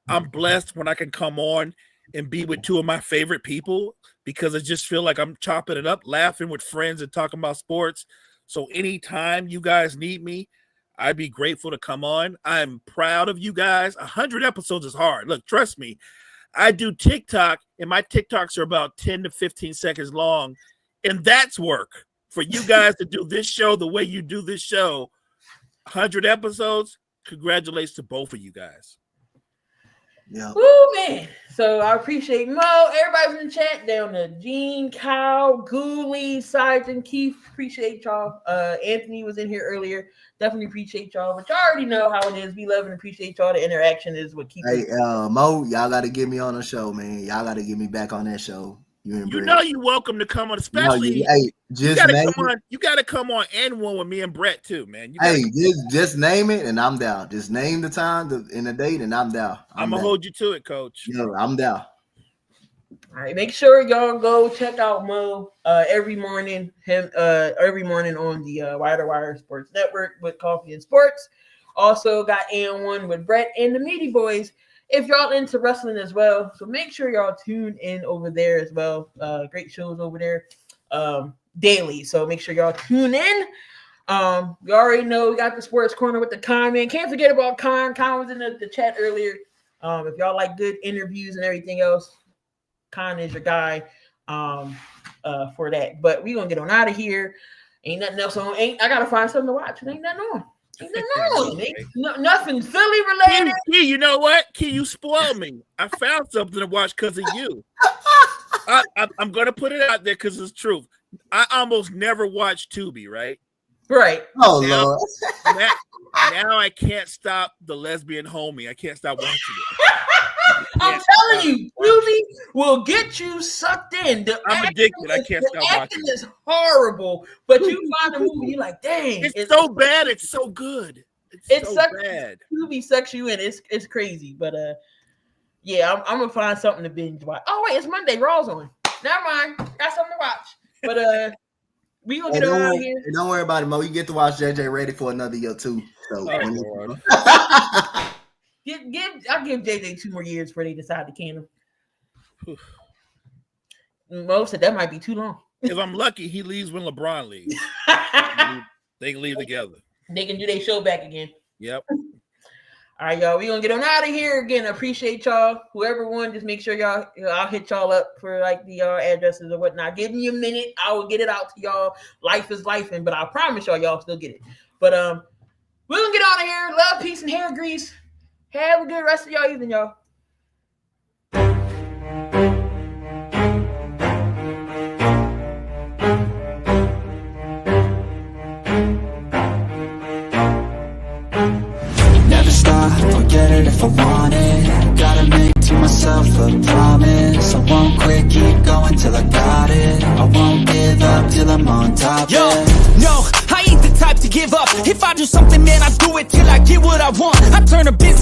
I'm blessed when I can come on and be with two of my favorite people, because I just feel like I'm chopping it up, laughing with friends and talking about sports. So anytime you guys need me, I'd be grateful to come on. I'm proud of you guys. 100 episodes is hard. Look, trust me. I do TikTok, and my TikToks are about 10 to 15 seconds long, and that's work. For you guys to do this show the way you do this show, 100 episodes, congratulations to both of you guys. Yeah. Woo, man. So I appreciate Mo. Everybody's in the chat down to Gene, Kyle, Ghoulie, Sergeant, Keith. Appreciate y'all. Anthony was in here earlier. Definitely appreciate y'all. But y'all already know how it is. We love and appreciate y'all. The interaction is what keeps Hey, Mo, y'all got to get me on the show, man. Y'all got to get me back on that show. You know you're welcome to come on, especially you gotta come on and one with me and Brett too, man. Just name it and I'm down. Just name the time and the date and I'm down. I'm gonna hold you to it, Coach. I'm down. All right, make sure y'all go check out Mo every morning. Every morning on the Wire to Wire Sports Network with Coffee and Sports. Also got AM1 with Brett and the Meaty Boys. If y'all into wrestling as well, so make sure y'all tune in over there as well. Great shows over there daily. So make sure y'all tune in. You already know we got the Sports Corner with the Con, man. Can't forget about Con. Con was in the chat earlier. If y'all like good interviews and everything else, Con is your guy for that. But we gonna get on out of here. Ain't nothing else on. I gotta find something to watch. Ain't nothing on. Nothing Philly related. Key, you know what? Key, you spoiled me. I found something to watch because of you. I'm gonna put it out there because it's truth. I almost never watch Tubi, right? Right. Oh Lord. Now I can't stop the lesbian homie. I can't stop watching it. I'm telling you, Tubi will get you sucked in. I'm addicted. I can't stop watching. It's horrible, but you find a movie, you're like, dang, it's so bad. It's so good. It's so bad. Tubi sucks you in. It's crazy, but yeah, I'm gonna find something to binge watch. Oh wait, it's Monday. Raw's on. Never mind, got something to watch. But we gonna get out of here. Don't worry about it, Mo. You get to watch JJ Ready for another year too. So. I'll give JJ 2 more years before they decide to can him. Mo said that might be too long. If I'm lucky, he leaves when LeBron leaves. They can leave together. They can do their show back again. Yep. All right, y'all. We're gonna get on out of here again. I appreciate y'all. Whoever won, just make sure y'all, I'll hit y'all up for like the addresses or whatnot. Give me a minute. I will get it out to y'all. Life is life, but I promise y'all still get it. But we're gonna get out of here. Love, peace, and hair grease. Have a good rest of y'all evening, y'all. Never stop, forget it if I want it. Gotta make to myself a promise. I won't quit, keep going till I got it. I won't give up till I'm on top. Yo, no, I ain't the type to give up. If I do something, man, I do it till I get what I want. I turn a business